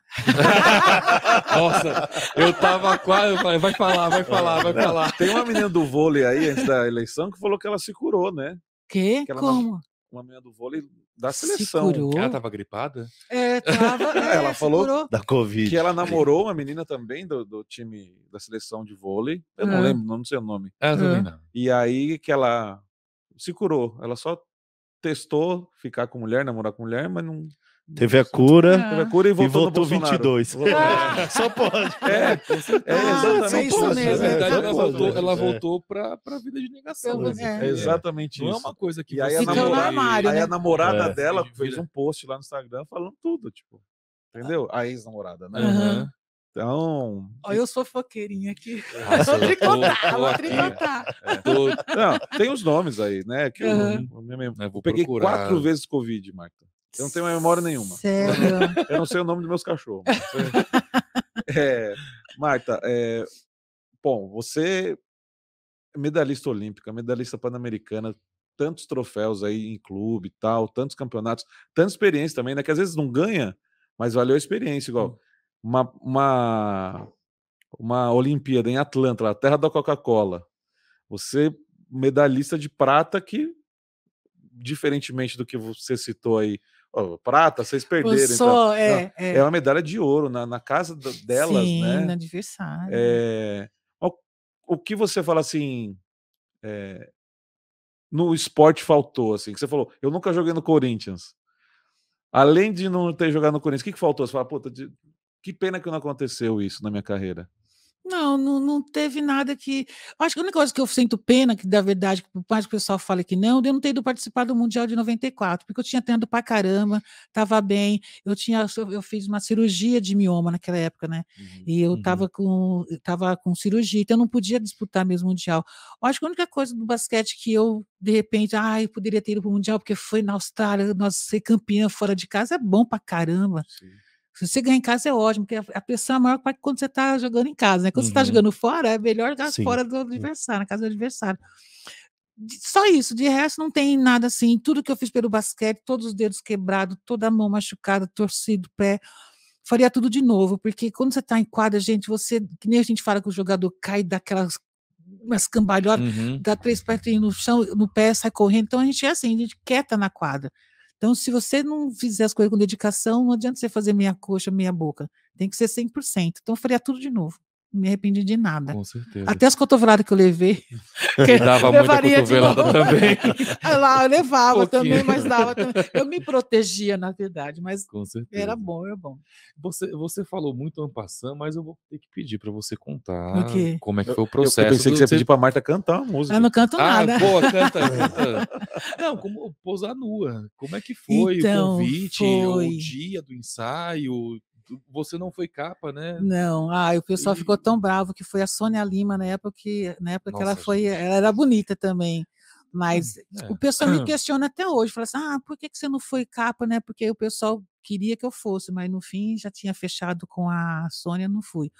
Nossa, eu tava quase... Vai falar.
Tem uma menina do vôlei aí, antes da eleição, que falou que ela se curou, né?
Que como?
Uma menina do vôlei da seleção.
Ela tava gripada?
Tava.
Ela falou
da Covid.
Que ela namorou uma menina também do time da seleção de vôlei. Eu não lembro, não sei o nome. E aí que ela se curou. Ela só testou ficar com mulher, namorar com mulher, mas não...
Teve a cura
e voltou no
22. Só pode.
Exatamente
isso mesmo.
Na verdade, ela voltou para a vida de negação.
É exatamente
não
isso.
Não é uma coisa que
aí a namorada dela fez um post lá no Instagram falando tudo, tipo, entendeu? A ex-namorada, né?
Uhum.
Então...
Olha, eu sou foqueirinha aqui. Vou tricotar.
Não, tem os nomes aí, né? Que eu peguei 4 vezes Covid, Marta. Eu não tenho memória nenhuma.
Sério?
Eu não sei o nome dos meus cachorros. Marta, bom, você é medalhista olímpica, medalhista pan-americana, tantos troféus aí em clube e tal, tantos campeonatos, tanta experiência também, né? Que às vezes não ganha, mas valeu a experiência, igual uma Olimpíada em Atlanta, a terra da Coca-Cola. Você, medalhista de prata, que, diferentemente do que você citou aí, Prata, vocês perderam.
Então.
É uma medalha de ouro na casa delas,
Sim,
né?
no aniversário.
O que você fala assim, no esporte faltou, assim, que você falou, eu nunca joguei no Corinthians. Além de não ter jogado no Corinthians, o que faltou? Você fala, puta, que pena que não aconteceu isso na minha carreira.
Não teve nada que. Acho que a única coisa que eu sinto pena, que da verdade, por mais que o pessoal fale que não, de eu não ter ido participar do Mundial de 94, porque eu tinha treinado pra caramba, estava bem, eu fiz uma cirurgia de mioma naquela época, né? E eu estava com cirurgia, então eu não podia disputar mesmo o Mundial. Eu acho que a única coisa do basquete que eu, de repente, eu poderia ter ido para o Mundial, porque foi na Austrália, nós ser campeã fora de casa é bom pra caramba. Sim. Se você ganhar em casa é ótimo, porque a pressão é maior que quando você está jogando em casa, né? Quando você está jogando fora, é melhor jogar fora do adversário, na casa do adversário. Só isso, de resto não tem nada assim. Tudo que eu fiz pelo basquete, todos os dedos quebrados, toda a mão machucada, torcido, pé, faria tudo de novo, porque quando você está em quadra, gente, que nem a gente fala que o jogador cai daquelas umas cambalhotas, dá 3 pés no chão, no pé, sai correndo. Então a gente é assim, a gente quieta na quadra. Então, se você não fizer as coisas com dedicação, não adianta você fazer meia coxa, meia boca. Tem que ser 100%. Então, eu faria tudo de novo. Não me arrependi de nada.
Com certeza.
Até as cotoveladas que eu levei.
Que dava muita cotovelada também.
Lá, eu levava também, mas dava também. Eu me protegia, na verdade, mas
com certeza.
Era bom.
Você falou muito en passant, mas eu vou ter que pedir para você contar como é que
eu,
foi o processo.
Eu pensei que você pedir para Marta cantar uma música.
Eu não canto nada.
Boa, canta. Não, como pousar nua. Como é que foi o convite, o dia do ensaio? Você não foi capa, né?
Não, o pessoal ficou tão bravo que foi a Sônia Lima na época que ela foi, ela era bonita também. Mas o pessoal me questiona até hoje, fala assim, por que você não foi capa, né? Porque o pessoal queria que eu fosse, mas no fim já tinha fechado com a Sônia, não fui.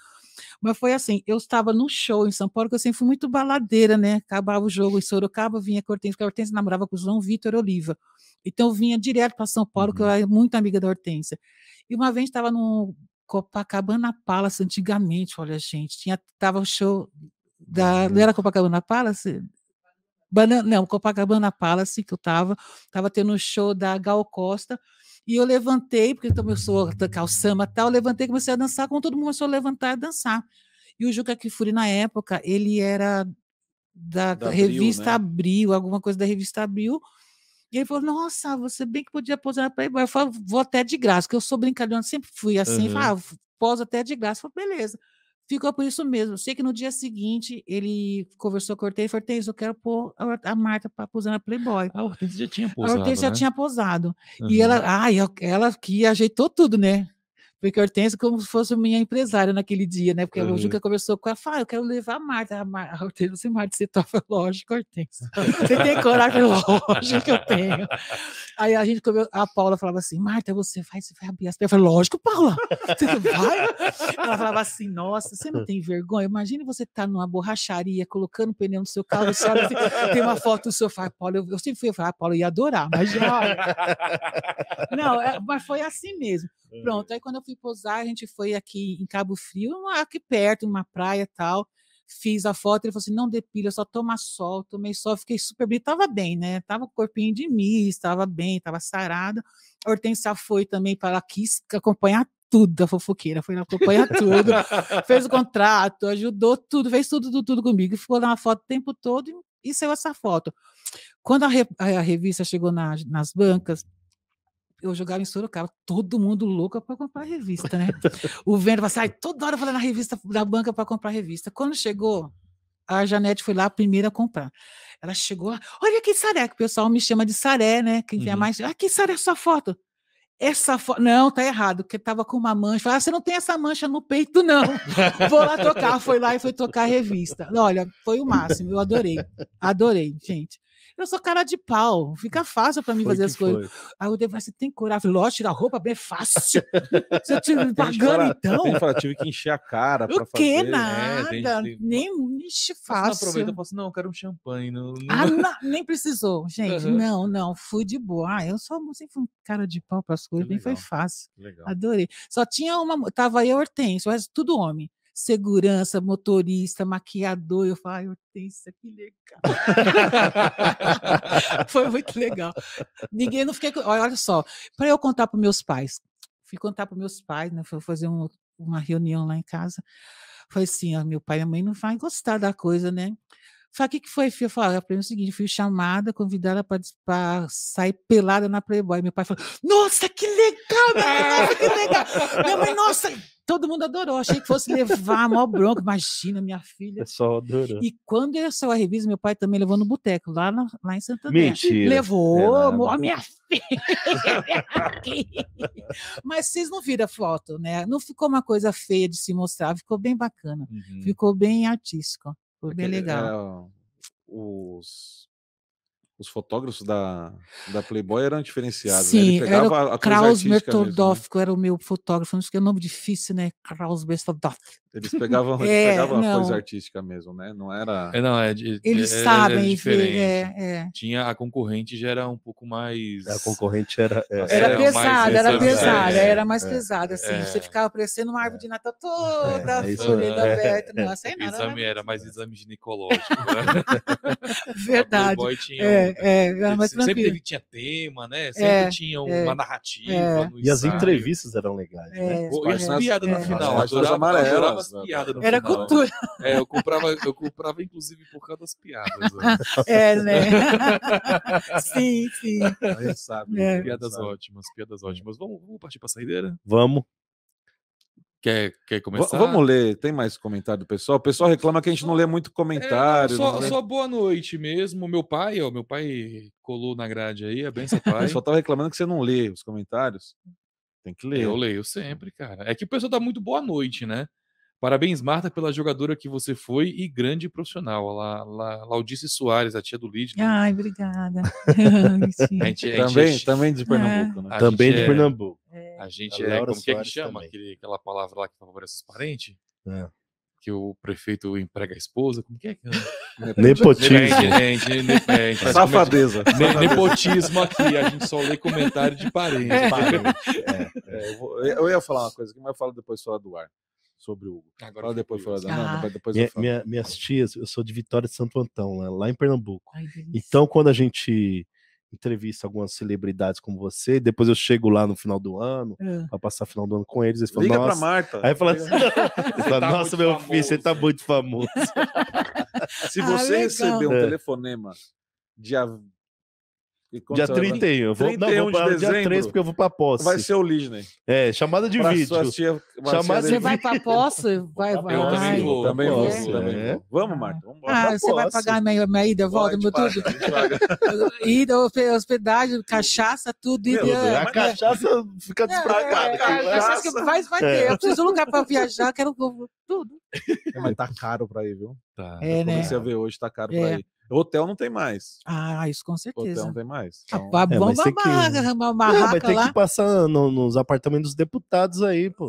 Mas foi assim, eu estava num show em São Paulo, que eu sempre fui muito baladeira, né? Acabava o jogo em Sorocaba, vinha com a Hortência, porque a Hortência namorava com o João Vitor Oliva. Então eu vinha direto para São Paulo, que eu era muito amiga da Hortência. E uma vez estava no Copacabana Palace, antigamente, olha, gente, tava o show não era Copacabana Palace? Não, Copacabana Palace, que eu estava tendo um show da Gal Costa, e eu levantei, porque também eu sou calçama e tal, eu levantei e comecei a dançar, quando todo mundo começou a levantar e dançar. E o Juca Kfouri, na época, ele era da revista Abril, alguma coisa da revista Abril, e ele falou, nossa, você bem que podia posar na Playboy. Eu falei, vou até de graça, porque eu sou brincalhona, sempre fui assim, poso até de graça. Eu falei, beleza. Ficou por isso mesmo. Eu sei que no dia seguinte ele conversou com a Hortência, eu quero pôr a Marta para posar na Playboy.
A Hortência já tinha posado.
A Hortência já tinha posado. E ela que ajeitou tudo, né? Porque a Hortência como se fosse minha empresária naquele dia, né? Porque o Juca conversou com ela, falou, eu quero levar a Marta. A Hortência disse, Marta, você topa, lógico, Hortência. Você tem coragem? Lógico que eu tenho. Aí a Paula falava assim, Marta, você vai abrir as pernas. Eu falei, lógico, Paula, você vai? Ela falava assim, nossa, você não tem vergonha? Imagine você estar numa borracharia, colocando pneu no seu carro, você olha, tem uma foto do sofá. Paula, eu sempre fui falar, Paula, eu ia adorar, mas já... Não, mas foi assim mesmo. Pronto, aí quando eu fui posar, a gente foi aqui em Cabo Frio, aqui perto, numa praia e tal, fiz a foto, ele falou assim, não depila, só toma sol, tomei sol, fiquei super bem, tava bem, né, tava com corpinho de miss, tava bem, tava sarada. A Hortência foi também para ela, quis acompanhar tudo, a fofoqueira, foi acompanhar tudo, fez o contrato, ajudou tudo, fez tudo comigo, ficou na foto o tempo todo e saiu essa foto. Quando a revista chegou nas bancas, eu jogava em Sorocaba, todo mundo louco para comprar revista, né? O Vênus vai toda hora falando na revista, da banca para comprar revista. Quando chegou, a Janete foi lá a primeira a comprar. Ela chegou lá, olha que Saré, que o pessoal me chama de Saré, né? Quem tem mais, que Saré essa foto? Essa foto, não, tá errado, porque tava com uma mancha. Você não tem essa mancha no peito, não. Vou lá tocar. Foi lá e foi tocar a revista. Olha, foi o máximo, eu adorei, gente. Eu sou cara de pau, fica fácil para mim fazer as coisas. Aí eu falei, você tem coragem? Lógico, tirar a roupa bem fácil. Você te pagando, então?
Tive que encher a cara para fazer.
O que? Nada, nem enche fácil.
Você aproveita e fala assim, não, eu quero um champanhe. Não...
nem precisou, gente. Não, fui de boa. Eu sempre fui um cara de pau para as coisas, nem foi fácil.
Legal.
Adorei. Só tinha tava eu e Hortência, o resto tudo homem. segurança, motorista, maquiador. Eu falei, Hortência, que legal. Foi muito legal. Ninguém, não fiquei. Olha só, para eu contar para meus pais, fui contar para meus pais, né? Fui fazer uma reunião lá em casa. Falei assim: ó, meu pai e minha mãe não vão gostar da coisa, né? Falei, o que foi, filho? Eu falei, o seguinte, fui chamada, convidada para sair pelada na Playboy. Meu pai falou, nossa, que legal, nossa, que legal. Minha mãe, nossa, todo mundo adorou. Achei que fosse levar a maior bronca. Imagina, minha filha.
O pessoal adorou.
E quando eu saiu a revista, meu pai também levou no boteco, lá em Santander.
Mentira.
Levou, a minha filha. Mas vocês não viram a foto, né? Não ficou uma coisa feia de se mostrar, ficou bem bacana. Ficou bem artístico. Foi bem legal.
Os fotógrafos da Playboy eram diferenciados.
Sim,
né? Ele pegava
era o Kraus Metodófico, era o meu fotógrafo, não sei que é um nome difícil, né? Kraus Metodófico.
Eles pegavam a coisa artística mesmo, né? Não era.
Eles sabem
diferente. Tinha a concorrente, já era um pouco mais.
A concorrente era
pesada, era mais pesada, assim. Você ficava parecendo uma árvore de Natal toda folhada aberta. Nossa, aí nada.
Era mais exame ginecológico. Né?
Verdade.
A Playboy tinha
era mais tranquilo.
Sempre tinha tema, né? Sempre tinha uma narrativa.
E as entrevistas eram legais. Né?
E as piadas no final.
Adorava as
piadas no
era
final.
Cultura.
Eu comprava inclusive por causa das piadas.
Né? Sim.
Aí sabe.
Piadas ótimas. Vamos partir para a saideira?
Vamos.
Quer começar?
Vamos ler. Tem mais comentário do pessoal? O pessoal reclama que a gente não lê muito comentário.
Só boa noite mesmo. Meu pai colou na grade aí, a benção, pai.
Só tava reclamando que você não lê os comentários. Tem que ler.
Eu leio sempre, cara. É que o pessoal dá muito boa noite, né? Parabéns, Marta, pela jogadora que você foi e grande profissional. Laudice Soares, a tia do Lid.
Ai, obrigada.
Também de Pernambuco, né?
Também de Pernambuco.
A gente como que chama? Aquela palavra lá que favorece os parentes? Que o prefeito emprega a esposa. Como que é?
Nepotismo.
Safadeza.
Nepotismo aqui. A gente só lê comentário de parente.
Eu ia falar uma coisa aqui, mas eu falo depois fora do ar. Sobre o Hugo.
Agora depois fora do
ar.
Minhas tias, eu sou de Vitória de Santo Antão, lá em Pernambuco.
Ai,
então, quando a gente entrevista algumas celebridades como você, depois eu chego lá no final do ano para passar o final do ano com eles falam,
liga pra Marta.
Aí fala assim, nossa, meu filho, você tá muito famoso.
Se você receber um telefonema dia
31, eu vou
de dezembro,
dia 3 porque eu vou pra posse.
Vai ser o Lisney.
Chamada de vídeo.
Você vai pra posse? Vai.
Eu também vou.
Também vou. Vamos, Marta. Vamos embora.
Você vai pagar minha ida, volta, meu tudo. Ida, hospedagem, cachaça, tudo.
A cachaça fica despragada.
Vai ter. Eu preciso de um lugar pra viajar, quero tudo.
Mas tá caro pra ir, viu?
Tá.
Comecei a ver hoje, tá caro pra ir. Hotel não tem mais.
Isso com certeza.
Hotel não tem mais. Então...
Vamos uma barraca
vai ter
lá.
que passar nos apartamentos dos deputados aí, pô.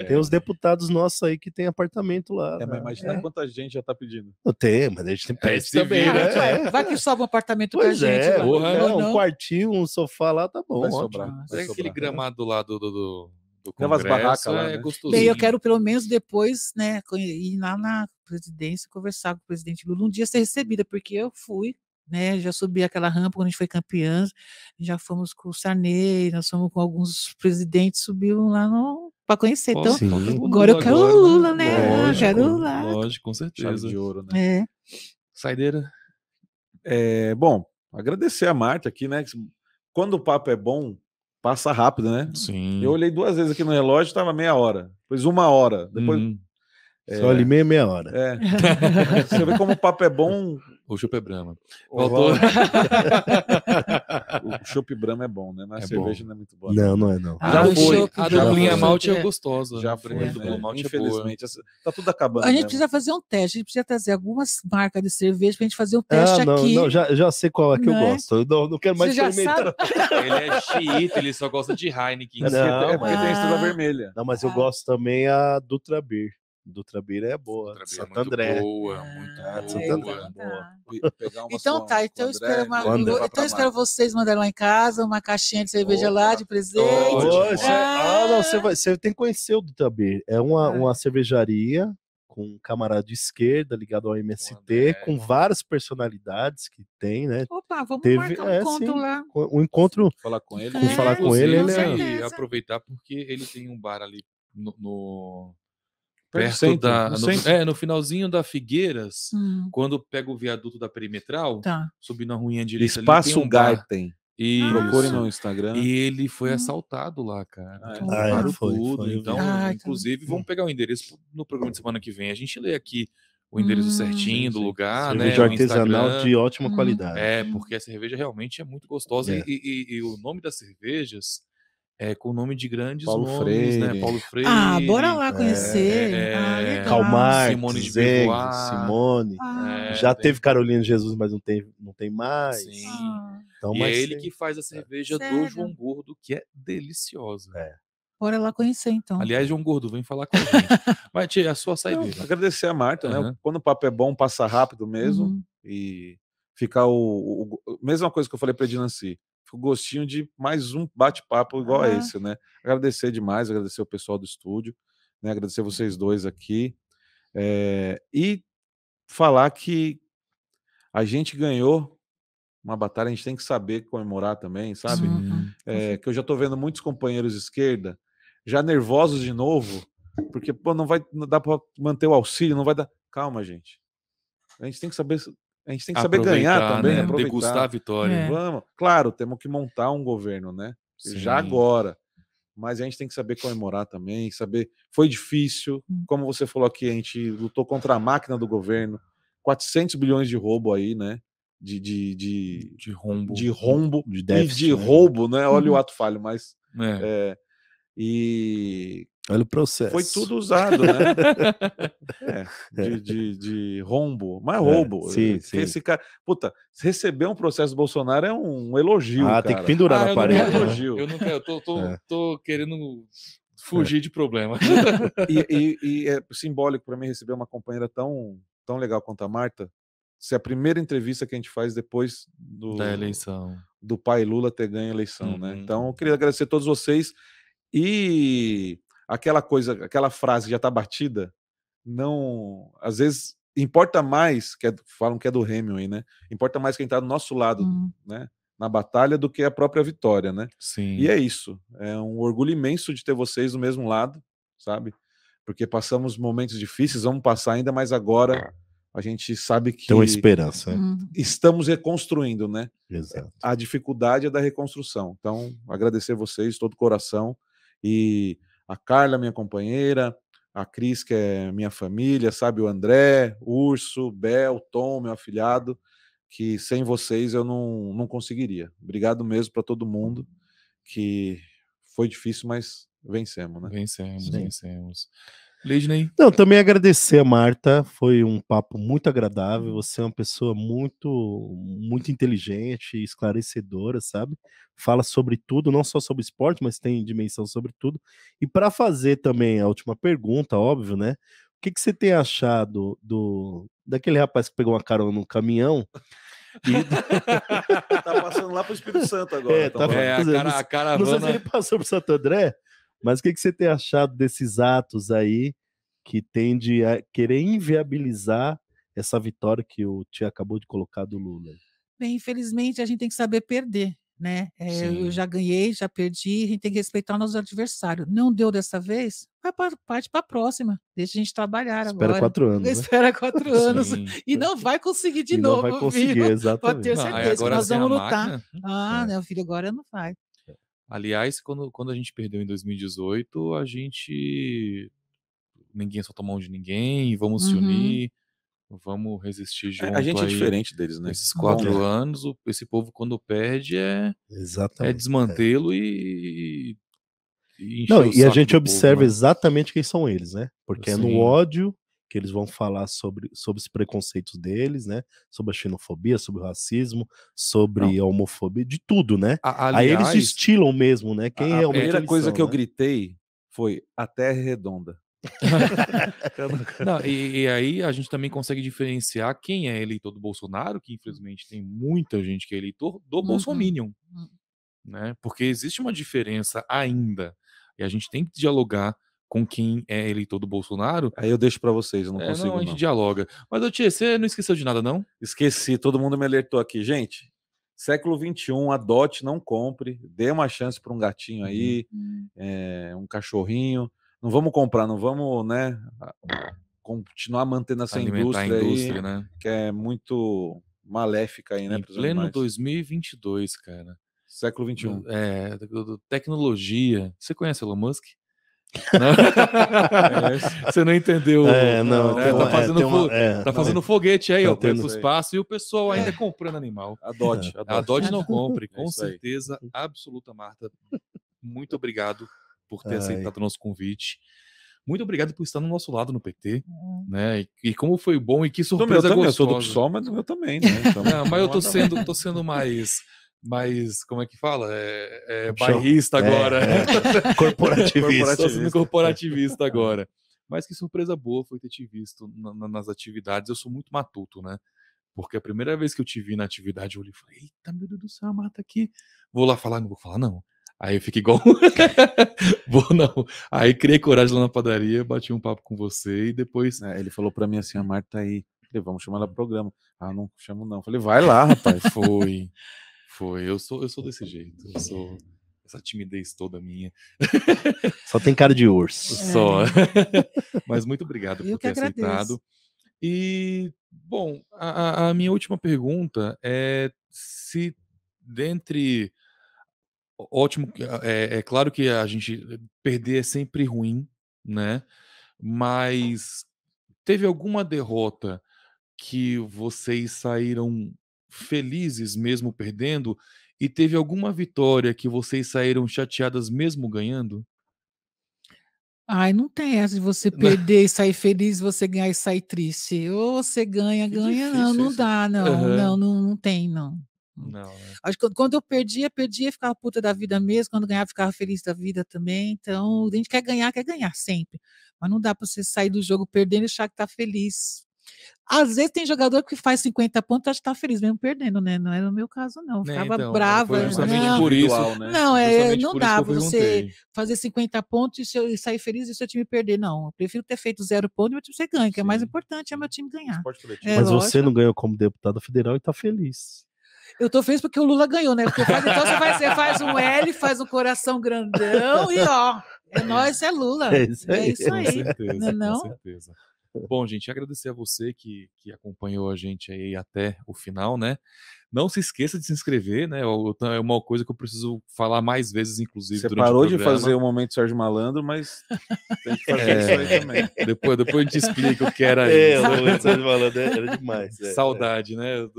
Tem os deputados nossos aí que tem apartamento lá.
Mas imagina quanta gente já tá pedindo.
Não tem, mas a gente tem preço também, né?
Vai que sobe um apartamento pra gente.
Um quartinho, um sofá lá, tá bom.
Vai sobrar.
Aquele gramado lá do
Congresso, barracas lá,
é gostoso.
Bem, eu quero pelo menos depois, né, ir lá na presidência, conversar com o presidente Lula, um dia ser recebida, porque eu fui, né, já subi aquela rampa quando a gente foi campeã, já fomos com o Sarney, nós fomos com alguns presidentes, subiram lá para conhecer. Então, agora eu quero o Lula, né?
Lógico,
quero o Lula.
Lógico, com certeza.
Chave de ouro, né?
Saideira.
Bom, agradecer a Marta aqui, né? Quando o papo é bom, passa rápido, né?
Sim.
Eu olhei 2 vezes aqui no relógio, estava meia hora. Depois 1 hora. Depois...
Só ali meia hora.
Você vê como o papo é bom.
O chopp é Brahma.
Faltou. O chopp Brahma é bom, né? Mas a cerveja não é muito boa.
Não é não.
Já foi. A duplinha malte é gostosa.
Já foi.
Malte
infelizmente. Tá tudo acabando.
A gente precisa fazer um teste. A gente precisa trazer algumas marcas de cerveja pra gente fazer um teste aqui.
Não, já sei qual é que eu gosto. Eu não quero mais experimentar.
Ele é xiita, ele só gosta de Heineken.
É porque tem a estrela vermelha.
Não, mas eu gosto também a Dutra Beer. Dutra Beer é boa.
Dutra Beer
Santo
muito
André.
boa, muito
Santo André
boa.
é boa.
Pegar umas
Então
com-
tá,
com
então eu
o
espero,
André, levar
então
pra
eu espero
Marta.
vocês mandarem lá em casa uma caixinha de cerveja lá de presente.
Ótimo.
Não, você tem que conhecer o Dutra Beer. É uma cervejaria com um camarada de esquerda ligado ao MST, com várias personalidades que tem, né?
Opa, vamos marcar um encontro lá.
Um encontro.
Falar com ele.
Fui falar com ele, ele
Inclusive,
é-
aproveitar porque ele tem um bar ali
Perto do
perto
centro,
da
no centro.
no finalzinho da Figueiras,
Hum,
quando pega o viaduto da Perimetral,
tá.
subindo a ruinha direita ali,
Espaço
tem um bar.
Garten.
Isso.
Procure no Instagram.
E ele foi assaltado lá, cara. Roubaram tudo. Então, inclusive, vamos pegar o endereço no programa de semana que vem. A gente lê aqui o endereço certinho do lugar,
cerveja
né?
artesanal de ótima qualidade.
É, porque a cerveja realmente é muito gostosa. E o nome das cervejas é com o nome de grandes
Paulo
nomes,
Freire.
né? Paulo Freire.
Ah, bora lá conhecer. Legal.
Karl Marx,
Simone de
Zeg,
Beauvoir.
Simone. Já teve Carolina Jesus, mas não tem mais.
Sim.
Então,
E é ele que faz a cerveja do
Sério?
João Gordo, que é deliciosa.
Bora lá conhecer, então.
Aliás, João Gordo, vem falar com a gente. Vai, Tia, a sua saideira.
Agradecer a Marta, né? Quando o papo é bom, passa rápido mesmo. E fica mesma coisa que eu falei para Edinancy. Fica o gostinho de mais um bate-papo igual a esse, né? Agradecer demais, agradecer o pessoal do estúdio, né? Agradecer vocês dois aqui. E falar que a gente ganhou uma batalha, a gente tem que saber comemorar também, sabe? Que eu já tô vendo muitos companheiros de esquerda já nervosos de novo, porque não dá para manter o auxílio, não vai dar. Calma, gente. A gente tem que saber ganhar também,
né?
aproveitar.
Degustar a vitória.
Vamos. Claro, temos que montar um governo, né? Já agora. Mas a gente tem que saber comemorar também, saber. Foi difícil, como você falou aqui, a gente lutou contra a máquina do governo, 400 bilhões de roubo aí, né? De rombo. De déficit, e de roubo, né? Olha o ato falho, mas.
Olha o processo.
Foi tudo usado, né? De rombo, mas roubo.
Sim.
Esse cara, puta, receber um processo do Bolsonaro é um elogio.
Cara. Tem que pendurar na parede.
É um elogio. Eu não quero, tô querendo fugir de problema.
E é simbólico para mim receber uma companheira tão legal quanto a Marta. Se a primeira entrevista que a gente faz depois
da eleição
do pai Lula ter ganho a eleição, né? Então, eu queria agradecer a todos vocês. E aquela frase que já está batida, não, às vezes importa mais, falam que é do Hemingway, né? Importa mais quem está do nosso lado, né? Na batalha do que a própria vitória, né?
Sim.
E é isso. É um orgulho imenso de ter vocês do mesmo lado, sabe? Porque passamos momentos difíceis, vamos passar ainda, mas agora a gente sabe que
tem uma esperança.
Estamos reconstruindo, né?
Exato.
A dificuldade é da reconstrução. Então, agradecer vocês de todo o coração. E a Carla, minha companheira, a Cris, que é minha família, sabe? O André, Urso, Bel, Tom, meu afilhado, que sem vocês eu não conseguiria. Obrigado mesmo para todo mundo, que foi difícil, mas vencemos, né?
Vencemos. Leidney?
Não, também agradecer a Marta, foi um papo muito agradável, você é uma pessoa muito inteligente, esclarecedora, sabe? Fala sobre tudo, não só sobre esporte, mas tem dimensão sobre tudo. E para fazer também a última pergunta, óbvio, né? O que você tem achado daquele rapaz que pegou uma carona no caminhão?
Tá passando lá pro Espírito Santo agora.
A caravana...
Não sei se ele passou pro Santo André, mas o que você tem achado desses atos aí que tende a querer inviabilizar essa vitória que o Tia acabou de colocar do Lula?
Bem, infelizmente a gente tem que saber perder, né? Eu já ganhei, já perdi, a gente tem que respeitar o nosso adversário. Não deu dessa vez, parte para a próxima. Deixa a gente trabalhar agora.
Espera 4 anos.
Espera 4 anos. E não vai conseguir de novo.
Não vai conseguir,
filho.
exatamente.
Pode ter certeza que nós vamos lutar.
Máquina.
Meu filho, agora não vai.
Aliás, quando a gente perdeu em 2018, ninguém soltou a mão de ninguém, vamos se unir, vamos resistir junto.
A gente é diferente deles, né?
Esses 4 anos, esse povo quando perde é desmantê-lo e
a gente observa povo, né? Exatamente quem são eles, né? Porque é no ódio que eles vão falar sobre os preconceitos deles, né? Sobre a xenofobia, sobre o racismo, sobre a homofobia, de tudo, né?
Aliás,
aí eles destilam mesmo, né? Quem realmente
a primeira coisa que eu gritei foi: a Terra é redonda.
Não, e aí a gente também consegue diferenciar quem é eleitor do Bolsonaro, que infelizmente tem muita gente que é eleitor, do Bolsominion, né? Porque existe uma diferença ainda, e a gente tem que dialogar com quem é eleitor do Bolsonaro.
Aí eu deixo para vocês, eu não consigo
não. A gente dialoga. Mas, ô Tia, você não esqueceu de nada, não?
Esqueci, todo mundo me alertou aqui. Gente, século XXI, adote, não compre, dê uma chance para um gatinho aí, um cachorrinho. Não vamos comprar, não vamos, né, continuar mantendo essa indústria aí,
né?
Que é muito maléfica aí, né?
Em pleno 2022, cara.
Século XXI.
Tecnologia. Você conhece Elon Musk? Você não entendeu? Tá fazendo foguete aí, ó, para o espaço, e o pessoal ainda comprando animal. Adote não compre, com certeza absoluta, Marta. Muito obrigado por ter aceitado o nosso convite. Muito obrigado por estar no nosso lado no PT, né? E como foi bom e que surpresa gostosa.
Eu sou do PSOL, mas eu também, né?
Então, não, mas eu tô sendo mais, como é que fala? Bairrista agora.
Corporativista.
Tô sendo corporativista agora. Mas que surpresa boa foi ter te visto nas atividades. Eu sou muito matuto, né? Porque a primeira vez que eu te vi na atividade, eu olhei e falei, eita, meu Deus do céu, a Marta aqui. Vou lá falar, não vou falar, não. Aí eu fico igual. Vou não. Aí criei coragem lá na padaria, bati um papo com você e depois.
Ele falou pra mim assim: a Marta tá aí. Falei, vamos chamar ela pro programa. Ah, não chamo não. Falei, vai lá, rapaz.
Foi. Eu sou desse jeito. Eu sou essa timidez toda minha.
Só tem cara de urso.
Só. Mas muito obrigado por ter aceitado. E, bom, a minha última pergunta é se dentre. Ótimo, é claro que a gente perder é sempre ruim, né? Mas teve alguma derrota que vocês saíram felizes mesmo perdendo? E teve alguma vitória que vocês saíram chateadas mesmo ganhando?
Ai, não tem essa de você perder e sair feliz, você ganhar e sair triste. Ou você ganha, não dá, não tem, não.
Não, né?
Acho que quando eu perdia, ficava puta da vida mesmo. Quando ganhava, ficava feliz da vida também. Então, a gente quer ganhar sempre. Mas não dá para você sair do jogo perdendo e achar que tá feliz. Às vezes tem jogador que faz 50 pontos e acha que tá feliz mesmo perdendo, né? Não era o meu caso, não. Ficava brava.
Foi justamente por isso.
Né? Não dá você fazer 50 pontos e sair feliz e seu time perder. Não, eu prefiro ter feito 0 pontos e meu time você ganha, que é mais importante é meu time ganhar.
Mas você não ganhou como deputado federal e tá feliz.
Eu tô feliz porque o Lula ganhou, né? Porque então você faz um L, faz um coração grandão e ó, é nóis, é Lula. É isso aí.
Com certeza, não? Com certeza. Bom, gente, agradecer a você que acompanhou a gente aí até o final, né? Não se esqueça de se inscrever, né? É uma coisa que eu preciso falar mais vezes, inclusive.
Você parou de fazer o Momento Sérgio Malandro, mas tem que fazer isso aí também.
Depois a gente explica o que era isso.
O Momento Sérgio Malandro era demais.
Saudade, né?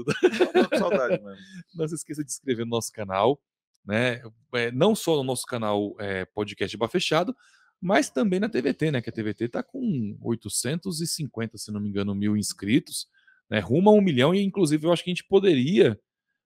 Saudade mesmo.
Não se esqueça de se inscrever no nosso canal, né? Não só no nosso canal Podcast Bar Fechado, mas também na TVT, né? Que a TVT tá com 850, se não me engano, 1.000 inscritos, né? Rumo a 1 milhão, e inclusive eu acho que a gente poderia.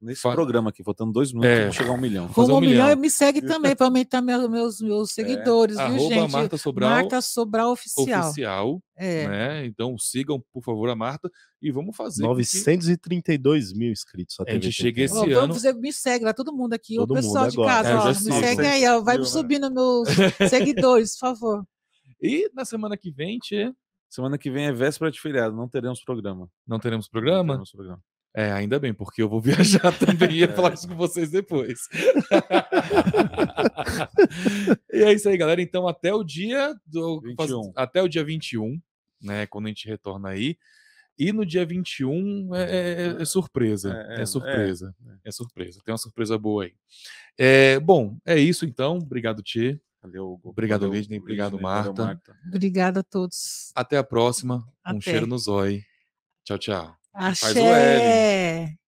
Nesse programa aqui, faltando 2 minutos, chegar a 1 milhão.
Rumo a 1 milhão, e me segue também para aumentar meus seguidores, viu, gente?
Marta
Sobral Oficial.
Né? Então sigam, por favor, a Marta e vamos fazer.
932 mil inscritos.
A gente chega esse ano.
Me segue lá, todo mundo aqui. O pessoal de casa, ó, me segue aí, ó, vai subindo meus seguidores, por favor.
E na semana que vem,
Semana que vem é véspera de feriado, não teremos programa.
Não teremos programa? Ainda bem, porque eu vou viajar também e ia falar isso com vocês depois. E é isso aí, galera. Então, até o dia 21, né? Quando a gente retorna aí. E no dia 21 é surpresa. É surpresa. Tem uma surpresa boa aí. Bom, é isso então. Obrigado, Tchê.
Valeu,
obrigado, Lidney. Obrigado, Marta.
Obrigada a todos.
Até a próxima. Um cheiro no zóio. Tchau, tchau.
Axé.
Faz o L.